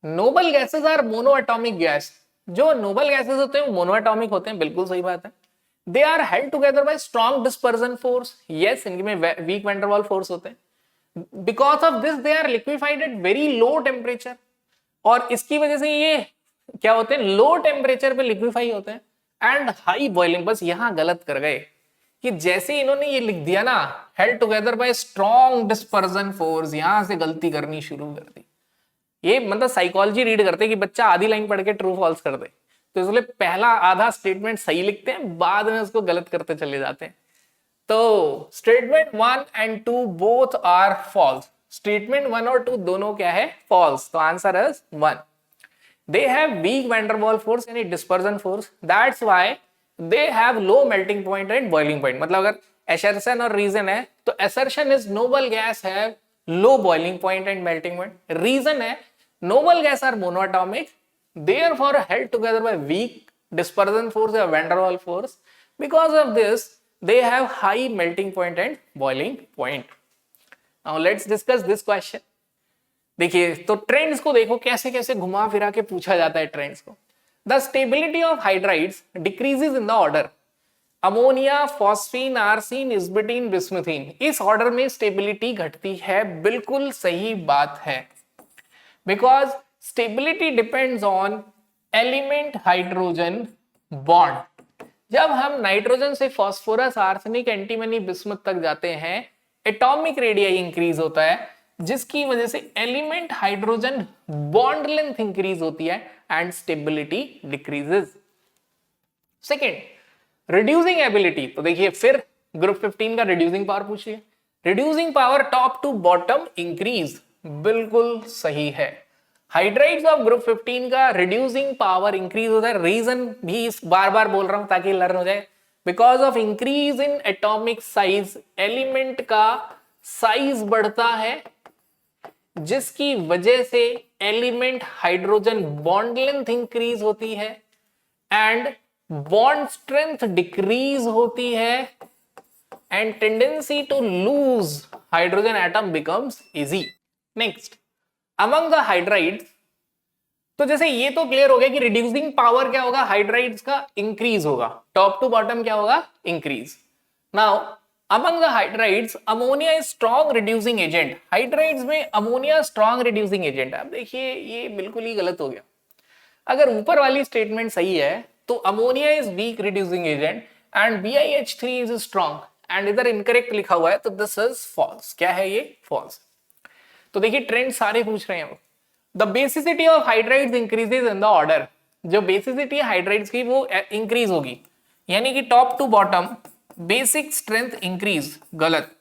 Speaker 1: noble gases are monoatomic gas. जो नोबल गैसेस होते हैं वो मोनो एटॉमिक होते हैं, बिल्कुल सही बात है। They are held together by strong dispersion force. Yes, इनमें वीक वैंडरवॉल फोर्स होते हैं। Because of this they are liquefied at very low temperature, और इसकी वजह से ये क्या होते हैं? लो टेम्परेचर पे लिक्विफाई होते हैं एंड हाई बॉइलिंग। बस यहां गलत कर गए कि जैसे इन्होंने ये लिख दिया ना, held together by strong dispersion force, यहां से गलती करनी शुरू कर दी। ये मतलब साइकोलॉजी रीड करते कि बच्चा आधी लाइन पढ़ के ट्रू फॉल्स कर दे, तो इसलिए पहला आधा स्टेटमेंट सही लिखते हैं, बाद में उसको गलत करते चले जाते हैं। तो statement 1 and 2 both are false. Statement 1 और 2 दोनों क्या है? फॉल्स। तो answer is 1। They have weak van der Waals force यानी dispersion force, that's why they have low melting point and boiling point. मतलब अगर assertion और रीजन है तो assertion is noble gas have low boiling point and melting point. Reason है noble gas are monoatomic, therefore held together by weak dispersion force or van der Waals force. Because of this, they have high melting point and boiling point. Now let's discuss this question. देखिए तो trends को देखो कैसे कैसे घुमा फिरा के पूछा जाता है ट्रेंड्स को। The stability of hydrides decreases in the order ammonia, phosphine, arsine, stibine, bismuthine. इस ऑर्डर में स्टेबिलिटी घटती है, बिल्कुल सही बात है। Because stability depends on element hydrogen bond. जब हम नाइट्रोजन से फास्फोरस, आर्सेनिक, एंटीमनी, बिस्मुथ तक जाते हैं, एटॉमिक रेडियाई इंक्रीज होता है, जिसकी वजह से element hydrogen bond length increase होती है and stability decreases. Second, reducing ability. तो देखिए फिर ग्रुप 15 का रिड्यूसिंग पावर पूछ लिया। Reducing power top to bottom increase, बिल्कुल सही है। हाइड्राइड्स ऑफ ग्रुप 15 का रिड्यूसिंग पावर इंक्रीज होता है। रीजन भी बार बार बोल रहा हूं ताकि लर्न हो जाए। Because of increase in atomic size, element का साइज बढ़ता है, जिसकी वजह से element hydrogen bond length increase होती है एंड बॉन्ड स्ट्रेंथ डिक्रीज होती है and tendency to lose hydrogen atom becomes easy. Next, among the hydrides. तो जैसे ये तो क्लियर हो गया कि रिड्यूसिंग पावर क्या होगा? हाइड्राइड्स का इंक्रीज होगा, टॉप टू बॉटम क्या होगा? Increase. Now among the hydrides, ammonia is strong reducing agent. Hydrides में अमोनिया स्ट्रॉन्ग रिड्यूसिंग एजेंट है। अब देखिए ये बिल्कुल ही गलत हो गया। अगर ऊपर वाली स्टेटमेंट सही है तो ammonia is weak reducing agent and BiH3 is strong, and इधर इनकरेक्ट लिखा हुआ है तो दिस इज फॉल्स। क्या है ये? फॉल्स। तो देखिए ट्रेंड सारे पूछ रहे हैं। The basicity of hydrides increases in the order, जो बेसिसिटी है हाइड्राइड्स की वो इंक्रीज होगी, यानी कि top to bottom basic strength increase, गलत।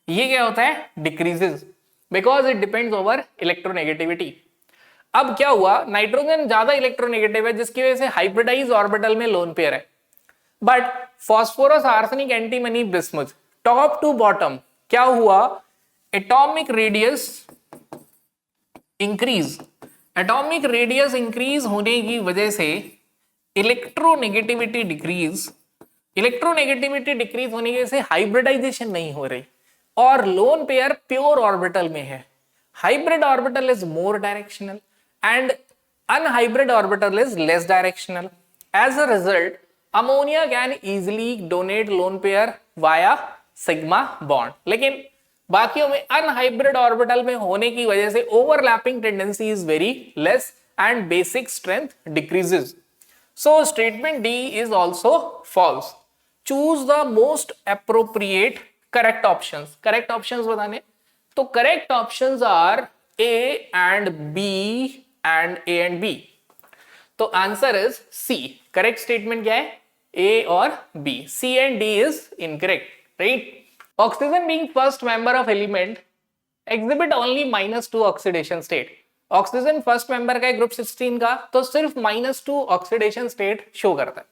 Speaker 1: ये क्या होता है? Decreases, because it depends over electronegativity. अब क्या हुआ, नाइट्रोजन ज्यादा इलेक्ट्रोनेगेटिव है जिसकी वजह से हाइब्रिडाइज ऑर्बिटल में लोन पेयर है, but phosphorus arsenic antimony bismuth top to bottom क्या हुआ? Atomic radius increase, atomic radius increase होने की वजह से इलेक्ट्रोनेगेटिविटी डिक्रीज, इलेक्ट्रोनेगेटिविटी डिक्रीज होने की वजह से हाइब्रिडाइजेशन नहीं हो रही और लोन पेयर प्योर ऑर्बिटल में है। Hybrid orbital is more directional and unhybrid orbital is less directional. As a result ammonia can easily donate lone pair via sigma bond, लेकिन बाकियों में अनहाइब्रिड ऑर्बिटल में होने की वजह से overlapping tendency is very less and basic strength decreases. So statement D is also false. Choose the most appropriate correct options. Correct options बताने तो correct options are A and B and A and B. तो answer is C. Correct statement क्या है? A और B. C and D is incorrect, right? Oxygen being first member of element exhibit only -2 oxidation state. Oxygen first member का है group 16 का, तो सिर्फ -2 oxidation state show करता है।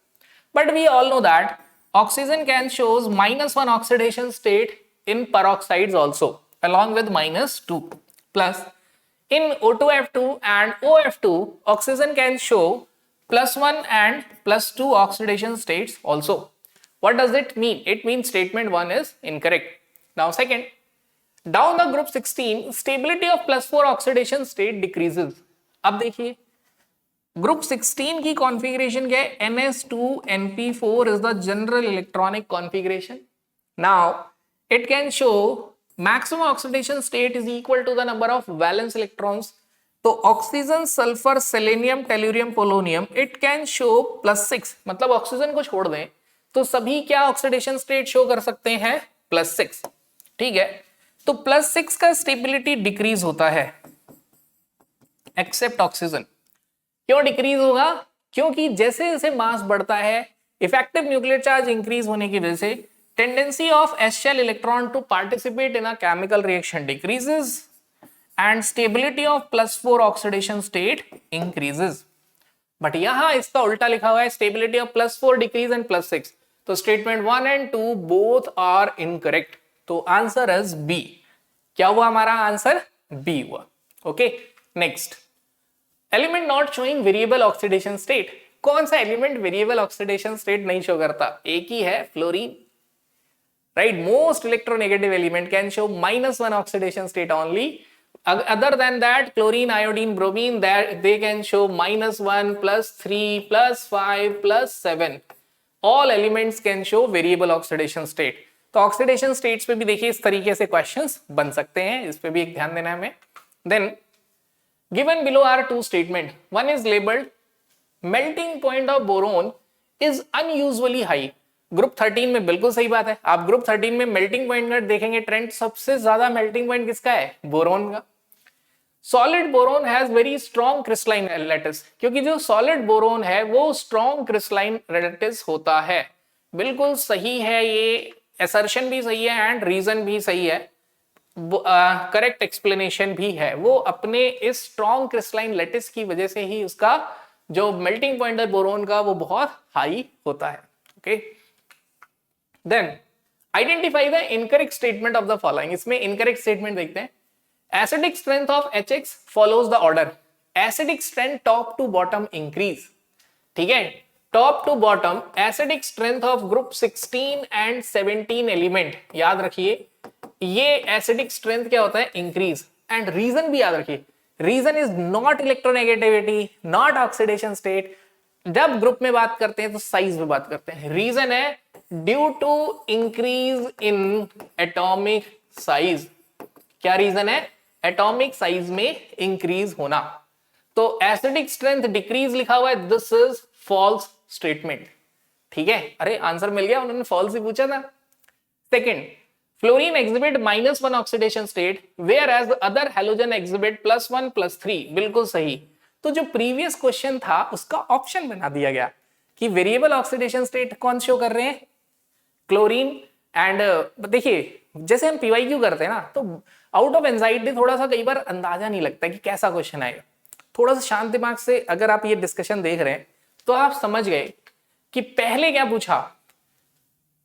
Speaker 1: But we all know that oxygen can shows -1 oxidation state in peroxides also along with -2 plus in O2F2 and OF2 oxygen can show +1 and +2 oxidation states also. What does it mean? It means statement 1 is incorrect. Now second, down the group 16 stability of +4 oxidation state decreases. अब देखिए group 16 की configuration क्या है? NS2NP4 is the general electronic configuration. Now it can show maximum oxidation state is equal to the number of valence electrons. तो oxygen, sulphur, selenium, tellurium, polonium it can show +6, मतलब oxygen को छोड़ दें तो सभी क्या ऑक्सीडेशन स्टेट शो कर सकते हैं? +6, ठीक है? तो +6 का स्टेबिलिटी डिक्रीज होता है एक्सेप्ट ऑक्सीजन। क्यों डिक्रीज होगा? क्योंकि जैसे जैसे मास बढ़ता है इफेक्टिव न्यूक्लियर चार्ज इंक्रीज होने की वजह से tendency of s shell electron to participate in a chemical reaction decreases and stability of +4 oxidation state increases. But यहां इसका उल्टा लिखा हुआ है, स्टेबिलिटी ऑफ +4 डिक्रीज एंड +6। तो statement 1 and 2 both are incorrect. तो आंसर इज बी। क्या हुआ हमारा आंसर? बी हुआ। Okay, next, element not showing variable oxidation state. कौन सा एलिमेंट वेरिएबल ऑक्सीडेशन स्टेट नहीं शो करता? एक ही है, fluorine, right? Most electronegative element can show -1 oxidation state only. Other than that, chlorine, iodine, bromine, that they can show -1, +3, +5, +7. All elements can show variable oxidation state. तो oxidation states पे भी देखिए इस तरीके से क्वेश्चंस बन सकते हैं, इस पे भी एक ध्यान देना है हमें. Then given below are two statement. One is labeled melting point of boron is unusually high. Group 13 में बिल्कुल सही बात है. आप ग्रुप 13 में मेल्टिंग पॉइंट का देखेंगे ट्रेंड, सबसे ज्यादा मेल्टिंग पॉइंट किसका है? बोरोन का. Solid boron has very strong crystalline lattice, क्योंकि जो सॉलिड बोरोन है वो स्ट्रॉन्ग क्रिस्टलाइन लैटिस होता है. बिल्कुल सही है, ये असर्शन भी सही है एंड रीजन भी सही है, करेक्ट एक्सप्लेनेशन भी है. वो अपने इस स्ट्रॉन्ग क्रिस्टलाइन लैटिस की वजह से ही उसका जो मेल्टिंग पॉइंट है बोरोन का वो बहुत हाई होता है. Okay, then identify the incorrect statement of the following. इसमें इनकरेक्ट स्टेटमेंट देखते हैं. Acidic strength of HX follows the order. Acidic strength top to bottom increase. ठीक है, top to bottom acidic strength of group 16 and 17 element याद रखिए, ये acidic strength क्या होता है? इंक्रीज. एंड रीजन भी याद रखिए, reason is not electronegativity, not oxidation state. जब ग्रुप में बात करते हैं तो साइज में बात करते हैं. रीजन है due to increase in atomic size. क्या रीजन है? एटॉमिक साइज में इंक्रीज होना. तो एसिडिक स्ट्रेंथ डिक्रीज लिखा हुआ है, दिस इज फॉल्स स्टेटमेंट। ठीक है, अरे आंसर मिल गया, उन्होंने फॉल्स ही पूछा था। Second, fluorine exhibit -1 oxidation state where as other halogen exhibit +1 +3, बिल्कुल सही। तो जो प्रीवियस क्वेश्चन था उसका ऑप्शन बना दिया गया कि वेरिएबल ऑक्सीडेशन स्टेट कौन शो कर रहे हैं, क्लोरीन एंड देखिए जैसे हम पीवाईक्यू करते हैं ना, तो आउट ऑफ एंजाइटी थोड़ा सा कई बार अंदाजा नहीं लगता कि कैसा क्वेश्चन आएगा। थोड़ा सा शांत दिमाग से अगर आप ये डिस्कशन देख रहे हैं तो आप समझ गए कि पहले क्या पूछा,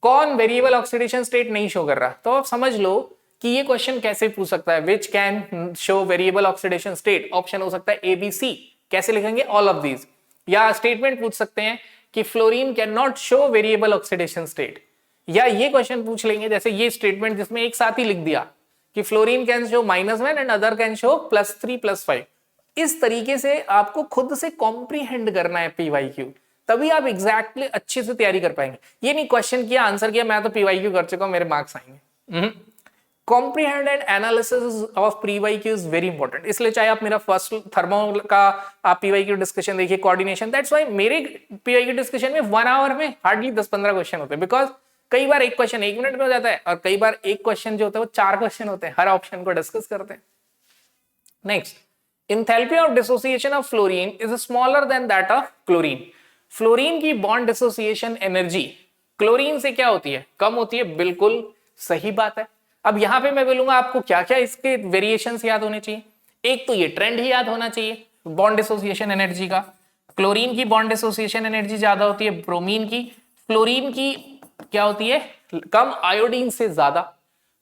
Speaker 1: कौन वेरिएबल ऑक्सीडेशन स्टेट नहीं शो कर रहा, तो आप समझ लो कि ये क्वेश्चन कैसे पूछ सकता है, which can show variable oxidation state. Option हो सकता है ए बी सी, कैसे लिखेंगे, ऑल ऑफ दीज। या स्टेटमेंट पूछ सकते हैं कि fluorine can not show variable oxidation state, या ये क्वेश्चन पूछ लेंगे जैसे ये स्टेटमेंट जिसमें एक साथ ही लिख दिया कि fluorine can show -1 and other can show +3 +5। इस तरीके से आपको खुद से कॉम्प्रीहेंड करना है पीवाईक्यू, तभी आप एग्जैक्टली अच्छे से तैयारी कर पाएंगे। ये नहीं क्वेश्चन किया आंसर किया मैं तो पीवाईक्यू कर चुका हूं मेरे मार्क्स आएंगे। Comprehend and analysis of PYQ is very important. इसलिए चाहे आप मेरा फर्स्ट थर्मो का आप पीवाईक्यू डिस्कशन देखिए, कोऑर्डिनेशन, दैट्स व्हाई मेरे पीवाईक्यू डिस्कशन में 1 आवर में हार्डली 10-15 क्वेश्चन होते हैं, बिकॉज कई बार एक क्वेश्चन 1 मिनट में हो जाता है और कई बार एक क्वेश्चन जो होता है वो 4 क्वेश्चन होते हैं, हर ऑप्शन को डिस्कस करते हैं। Next, enthalpy of dissociation of fluorine is smaller than that of chlorine। Fluorine की बॉन्ड डिसोसिएशन एनर्जी क्लोरीन से क्या होती है, कम होती है, बिल्कुल सही बात है। अब यहां पे मैं बोलूंगा आपको क्या क्या इसके वेरिएशंस याद होने चाहिए। एक तो ये ट्रेंड ही याद होना चाहिए बॉन्ड डिसोसिएशन एनर्जी का, क्लोरीन की बॉन्ड डिसोसिएशन एनर्जी ज्यादा होती है ब्रोमीन की, फ्लोरीन की क्या होती है, कम, आयोडीन से ज्यादा।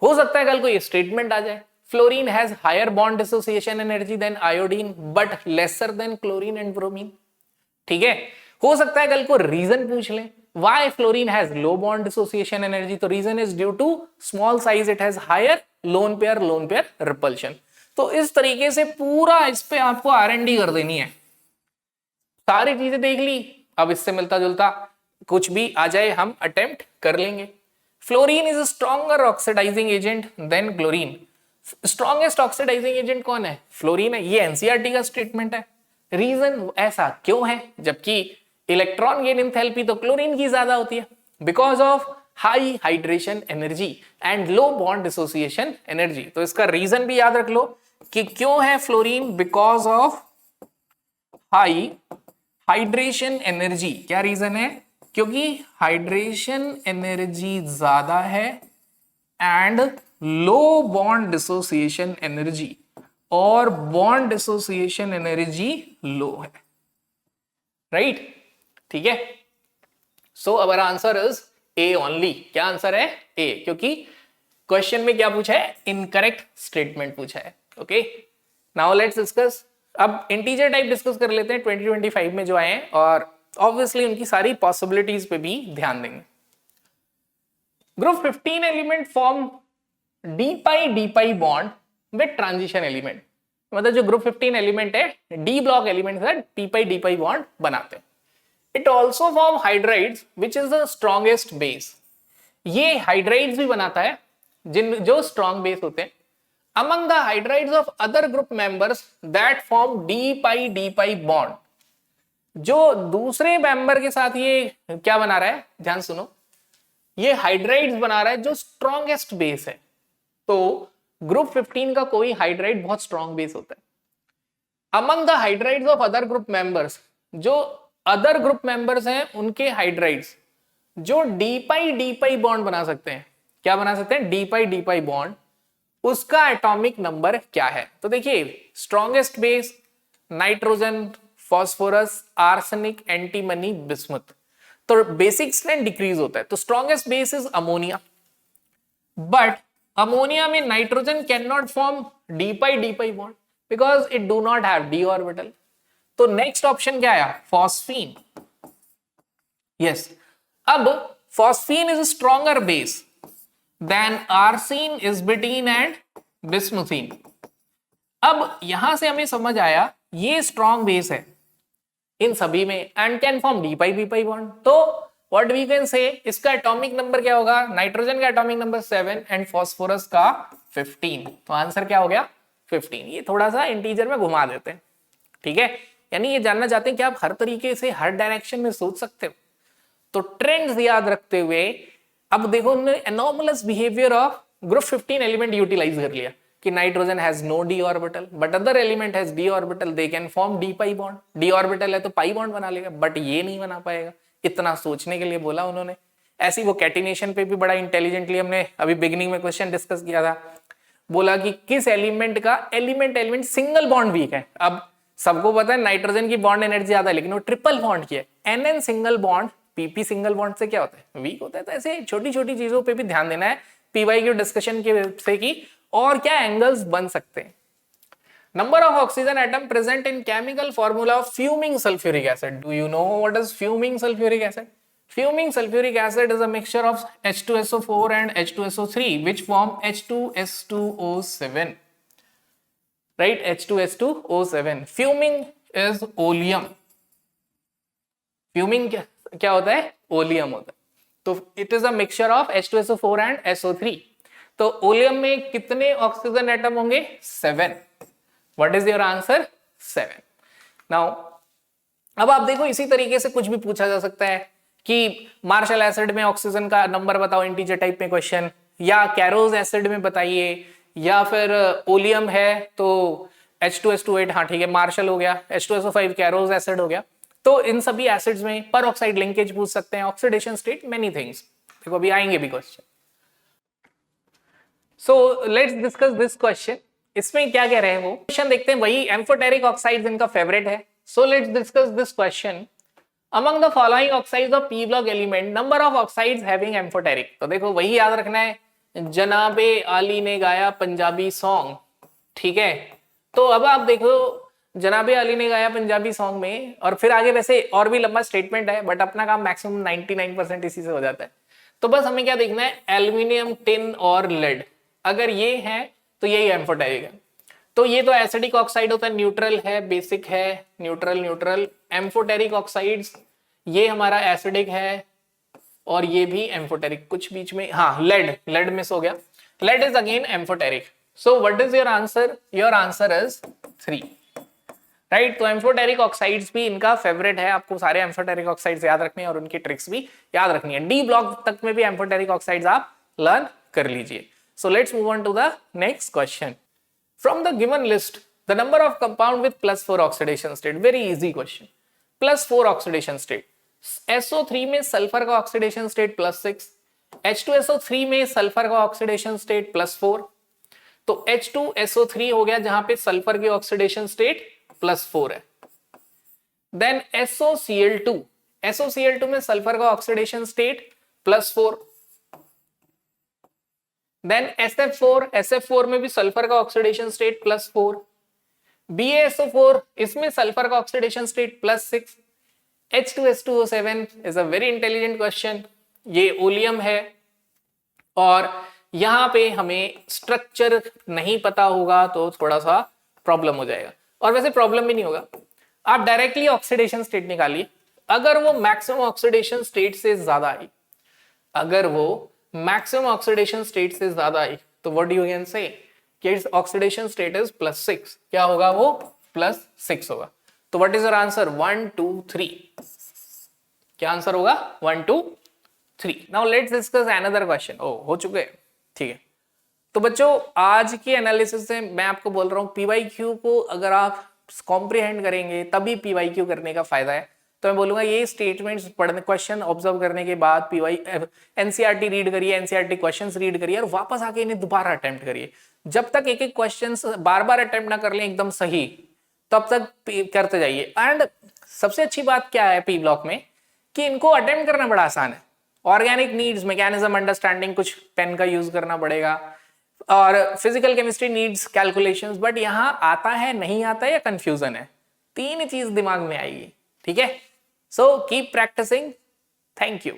Speaker 1: हो सकता है कल को ये स्टेटमेंट आ जाए, fluorine has higher bond dissociation energy than iodine but lesser than chlorine and bromine. ठीक है, हो सकता है कल को रीजन पूछ लें, why fluorine has low bond dissociation energy, तो reason is due to small size, it has higher lone pair repulsion. तो इस तरीके से पूरा इस पे आपको R&D कर देनी है, सारी चीजें देख ली। अब इससे मिलता जुलता कुछ भी आ जाए हम अटेम्प्ट कर लेंगे। Fluorine is stronger oxidizing agent than chlorine. Strongest oxidizing agent कौन है, फ्लोरीन है, ये एनसीईआरटी का स्टेटमेंट है। रीजन ऐसा क्यों है, जबकि इलेक्ट्रॉन गेन एंथैल्पी तो क्लोरीन की ज्यादा होती है, because of high hydration energy and low bond dissociation energy. तो इसका रीजन भी याद रख लो कि क्यों है fluorine, because of high hydration energy. क्या रीजन है, क्योंकि हाइड्रेशन एनर्जी ज्यादा है and low bond dissociation energy, और बॉन्ड डिसोसिएशन एनर्जी लो है, राइट? ठीक है, so our answer is A only. क्या आंसर है, ए, क्योंकि क्वेश्चन में क्या पूछा है, इनकरेक्ट स्टेटमेंट पूछा है। ओके, नाउ लेट्स डिस्कस, अब इंटीजर टाइप डिस्कस कर लेते हैं 2025 में जो आए हैं, और ऑब्वियसली उनकी सारी पॉसिबिलिटीज पे भी ध्यान देंगे। Group 15 element form D pi bond with transition element, मतलब जो ग्रुप 15 एलिमेंट है डी ब्लॉक एलिमेंट है डी पाई बॉन्ड बनाते हैं। It also form hydrides which is the strongest base. ये हाइड्राइड्स भी बनाता है जो स्ट्रॉन्ग बेस होते हैं। Among the hydrides of other group members that form D pi bond, जो दूसरे मेंबर के साथ ये क्या बना रहा है, ध्यान सुनो, ये हाइड्राइड्स बना रहा है जो स्ट्रॉन्गेस्ट बेस है। तो ग्रुप 15 का कोई हाइड्राइड बहुत स्ट्रॉन्ग बेस होता है। Among the hydrides of other group members, जो अदर ग्रुप मेंबर्स हैं उनके हाइड्राइड्स जो डी पाई बॉन्ड बना सकते हैं, क्या बना सकते हैं, डी पाई बॉन्ड, उसका एटॉमिक नंबर क्या है। तो देखिए strongest base nitrogen, phosphorus, arsenic, antimony, bismuth, तो बेसिक स्ट्रेंथ डिक्रीज होता है। तो strongest base is ammonia, but ammonia में nitrogen can not form D pi bond because it do not have D orbital. तो नेक्स्ट ऑप्शन क्या आया, phosphine. Yes, अब phosphine is stronger base than arsine, stibine and bismuthine. अब यहां से हमें समझ आया ये स्ट्रॉन्ग बेस है इन सभी में and can form D pi bond. तो व्हाट वी कैन से, इसका एटॉमिक नंबर क्या होगा, नाइट्रोजन का एटॉमिक नंबर 7 एंड फास्फोरस का 15। तो आंसर क्या हो गया, 15। ये थोड़ा सा इंटीजर में घुमा देते हैं। ठीक है, यानी ये जानना चाहते हैं कि आप हर तरीके से हर डायरेक्शन में सोच सकते हो। तो ट्रेंड्स याद रखते हुए अब देखो उन्होंने anomalous behaviour of group 15 element utilise कर लिया कि nitrogen has no D orbital but other element has D orbital, they can form D pi bond. D orbital है तो पाई बॉन्ड बना लेगा, बट ये नहीं बना पाएगा। इतना सोचने के लिए बोला उन्होंने। ऐसी वो कैटिनेशन पे भी बड़ा इंटेलिजेंटली हमने अभी बिगिनिंग में क्वेश्चन डिस्कस किया था, बोला कि किस एलिमेंट का एलिमेंट सिंगल बॉन्ड वीक है। अब सबको पता है नाइट्रोजन की बॉन्ड एनर्जी ज्यादा है, लेकिन वो ट्रिपल बॉन्ड की है। N single bond PP single bond से क्या होता है, वीक होता है। तो ऐसे छोटी छोटी चीजों पे भी ध्यान देना है पीवाई की डिस्कशन के से की और क्या एंगल्स बन सकते हैं। Number of oxygen atom present in chemical formula of fuming sulphuric acid. Do you know what is fuming sulphuric acid? Fuming sulfuric acid is a mixture of H2SO4 and H2SO3 which form H2S2O7. Right? H2S2O7. Fuming is oleum. Fuming क्या होता है? Oleum होता है। तो it is a mixture of H2SO4 and SO3. तो oleum में कितने oxygen atom होंगे? 7. What is your answer? 7. Now, अब आप देखो इसी तरीके से कुछ भी पूछा जा सकता है कि मार्शल एसिड में ऑक्सीजन का नंबर बताओ इंटीजर टाइप में क्वेश्चन, या कैरोज एसिड में बताइए, या फिर ओलियम है तो H2S28, हाँ ठीक है मार्शल हो गया, H2SO5 कैरोज एसिड हो गया। तो इन सभी एसिड्स में पर ऑक्साइड लिंकेज पूछ सकते हैं, ऑक्सीडेशन स्टेट, मेनी थिंग्स। देखो अभी आएंगे भी question. So let's discuss this question. इसमें क्या कह रहे हैं वो क्वेश्चन देखते हैं, वही एम्फोटेरिक ऑक्साइड्स इनका फेवरेट है। So let's discuss this question. Among the following oxides of P block element, number of oxides having amphoteric। तो देखो वही याद रखना है, जनाबे आली ने गाया पंजाबी सॉन्ग, ठीक है। तो अब आप देखो जनाबे आली ने गाया पंजाबी सॉन्ग में, और फिर आगे वैसे और भी लंबा स्टेटमेंट है, बट अपना काम मैक्सिमम 99% इसी से हो जाता है। तो बस हमें क्या देखना है, एल्यूमिनियम, टिन और लेड, अगर ये है तो यही एम्फोटेरिक है। तो ये तो एसिडिक ऑक्साइड होता है, न्यूट्रल है, बेसिक है, न्यूट्रल न्यूट्रल। एम्फोटेरिक ऑक्साइड्स ये हमारा एसिडिक है और ये भी एम्फोटेरिक, कुछ बीच में, हाँ लेड मिस हो गया, lead is again amphoteric. So what is your answer? Your answer is 3, right. तो एम्फोटेरिक ऑक्साइड्स भी इनका फेवरेट है, आपको सारे एम्फोटेरिक ऑक्साइड्स याद रखने हैं और उनकी ट्रिक्स भी याद रखनी है। डी ब्लॉक तक में भी एम्फोटेरिक ऑक्साइड्स आप लर्न कर लीजिए। So let's move on to the next question. From the given list, the number of compound with +4 oxidation state. Very easy question. +4 oxidation state. SO3 में सल्फर का oxidation state +6, H2SO3 में sulphur का oxidation state +4, तो H2SO3 हो गया जहां पे sulphur की ऑक्सीडेशन स्टेट +4 है। देन SOCl2 में सल्फर का ऑक्सीडेशन स्टेट +4। देन SF4 में भी सल्फर का ऑक्सीडेशन स्टेट +4। BaSO4 इसमें सल्फर का oxidation state +6। H2S2O7 is a very intelligent question, ये ओलियम है और यहां पे हमें स्ट्रक्चर नहीं पता होगा तो थोड़ा सा प्रॉब्लम हो जाएगा, और वैसे प्रॉब्लम भी नहीं होगा। आप डायरेक्टली ऑक्सीडेशन स्टेट निकालिए, अगर वो मैक्सिमम ऑक्सीडेशन स्टेट से ज्यादा आई, अगर वो मैक्सिमम ऑक्सीडेशन स्टेट से ज्यादा आई, तो व्हाट यू कैन से कि इट्स ऑक्सीडेशन स्टेट इज +6, क्या होगा वो +6 होगा। तो व्हाट इज योर आंसर? 1 2 3, क्या आंसर होगा? 1 2 3। Now let's discuss another question. ओ हो चुके, ठीक है। तो बच्चों आज की एनालिसिस से मैं आपको बोल रहा हूं पीवाईक्यू को अगर आप कॉम्प्रिहेंड करेंगे तभी पीवाईक्यू करने का फायदा है। तो मैं बोलूंगा ये स्टेटमेंट्स पढ़ने, क्वेश्चन ऑब्जर्व करने के बाद एनसीईआरटी रीड करिए, एनसीईआरटी क्वेश्चंस रीड करिए और वापस आके इन्हें दोबारा अटेम्प्ट करिए। जब तक एक एक क्वेश्चंस बार बार अटेम्प्ट ना कर लें एकदम सही, तब तक करते जाइए। एंड सबसे अच्छी बात क्या है पी ब्लॉक में कि इनको अटेम्प्ट करना बड़ा आसान है। ऑर्गेनिक नीड्स, मैकेनिज्म अंडरस्टैंडिंग, कुछ पेन का यूज करना पड़ेगा, और physical chemistry needs calculations, but यहाँ आता है नहीं आता है या कंफ्यूजन है, तीन चीज दिमाग में आएगी, ठीक है। So keep practising, thank you.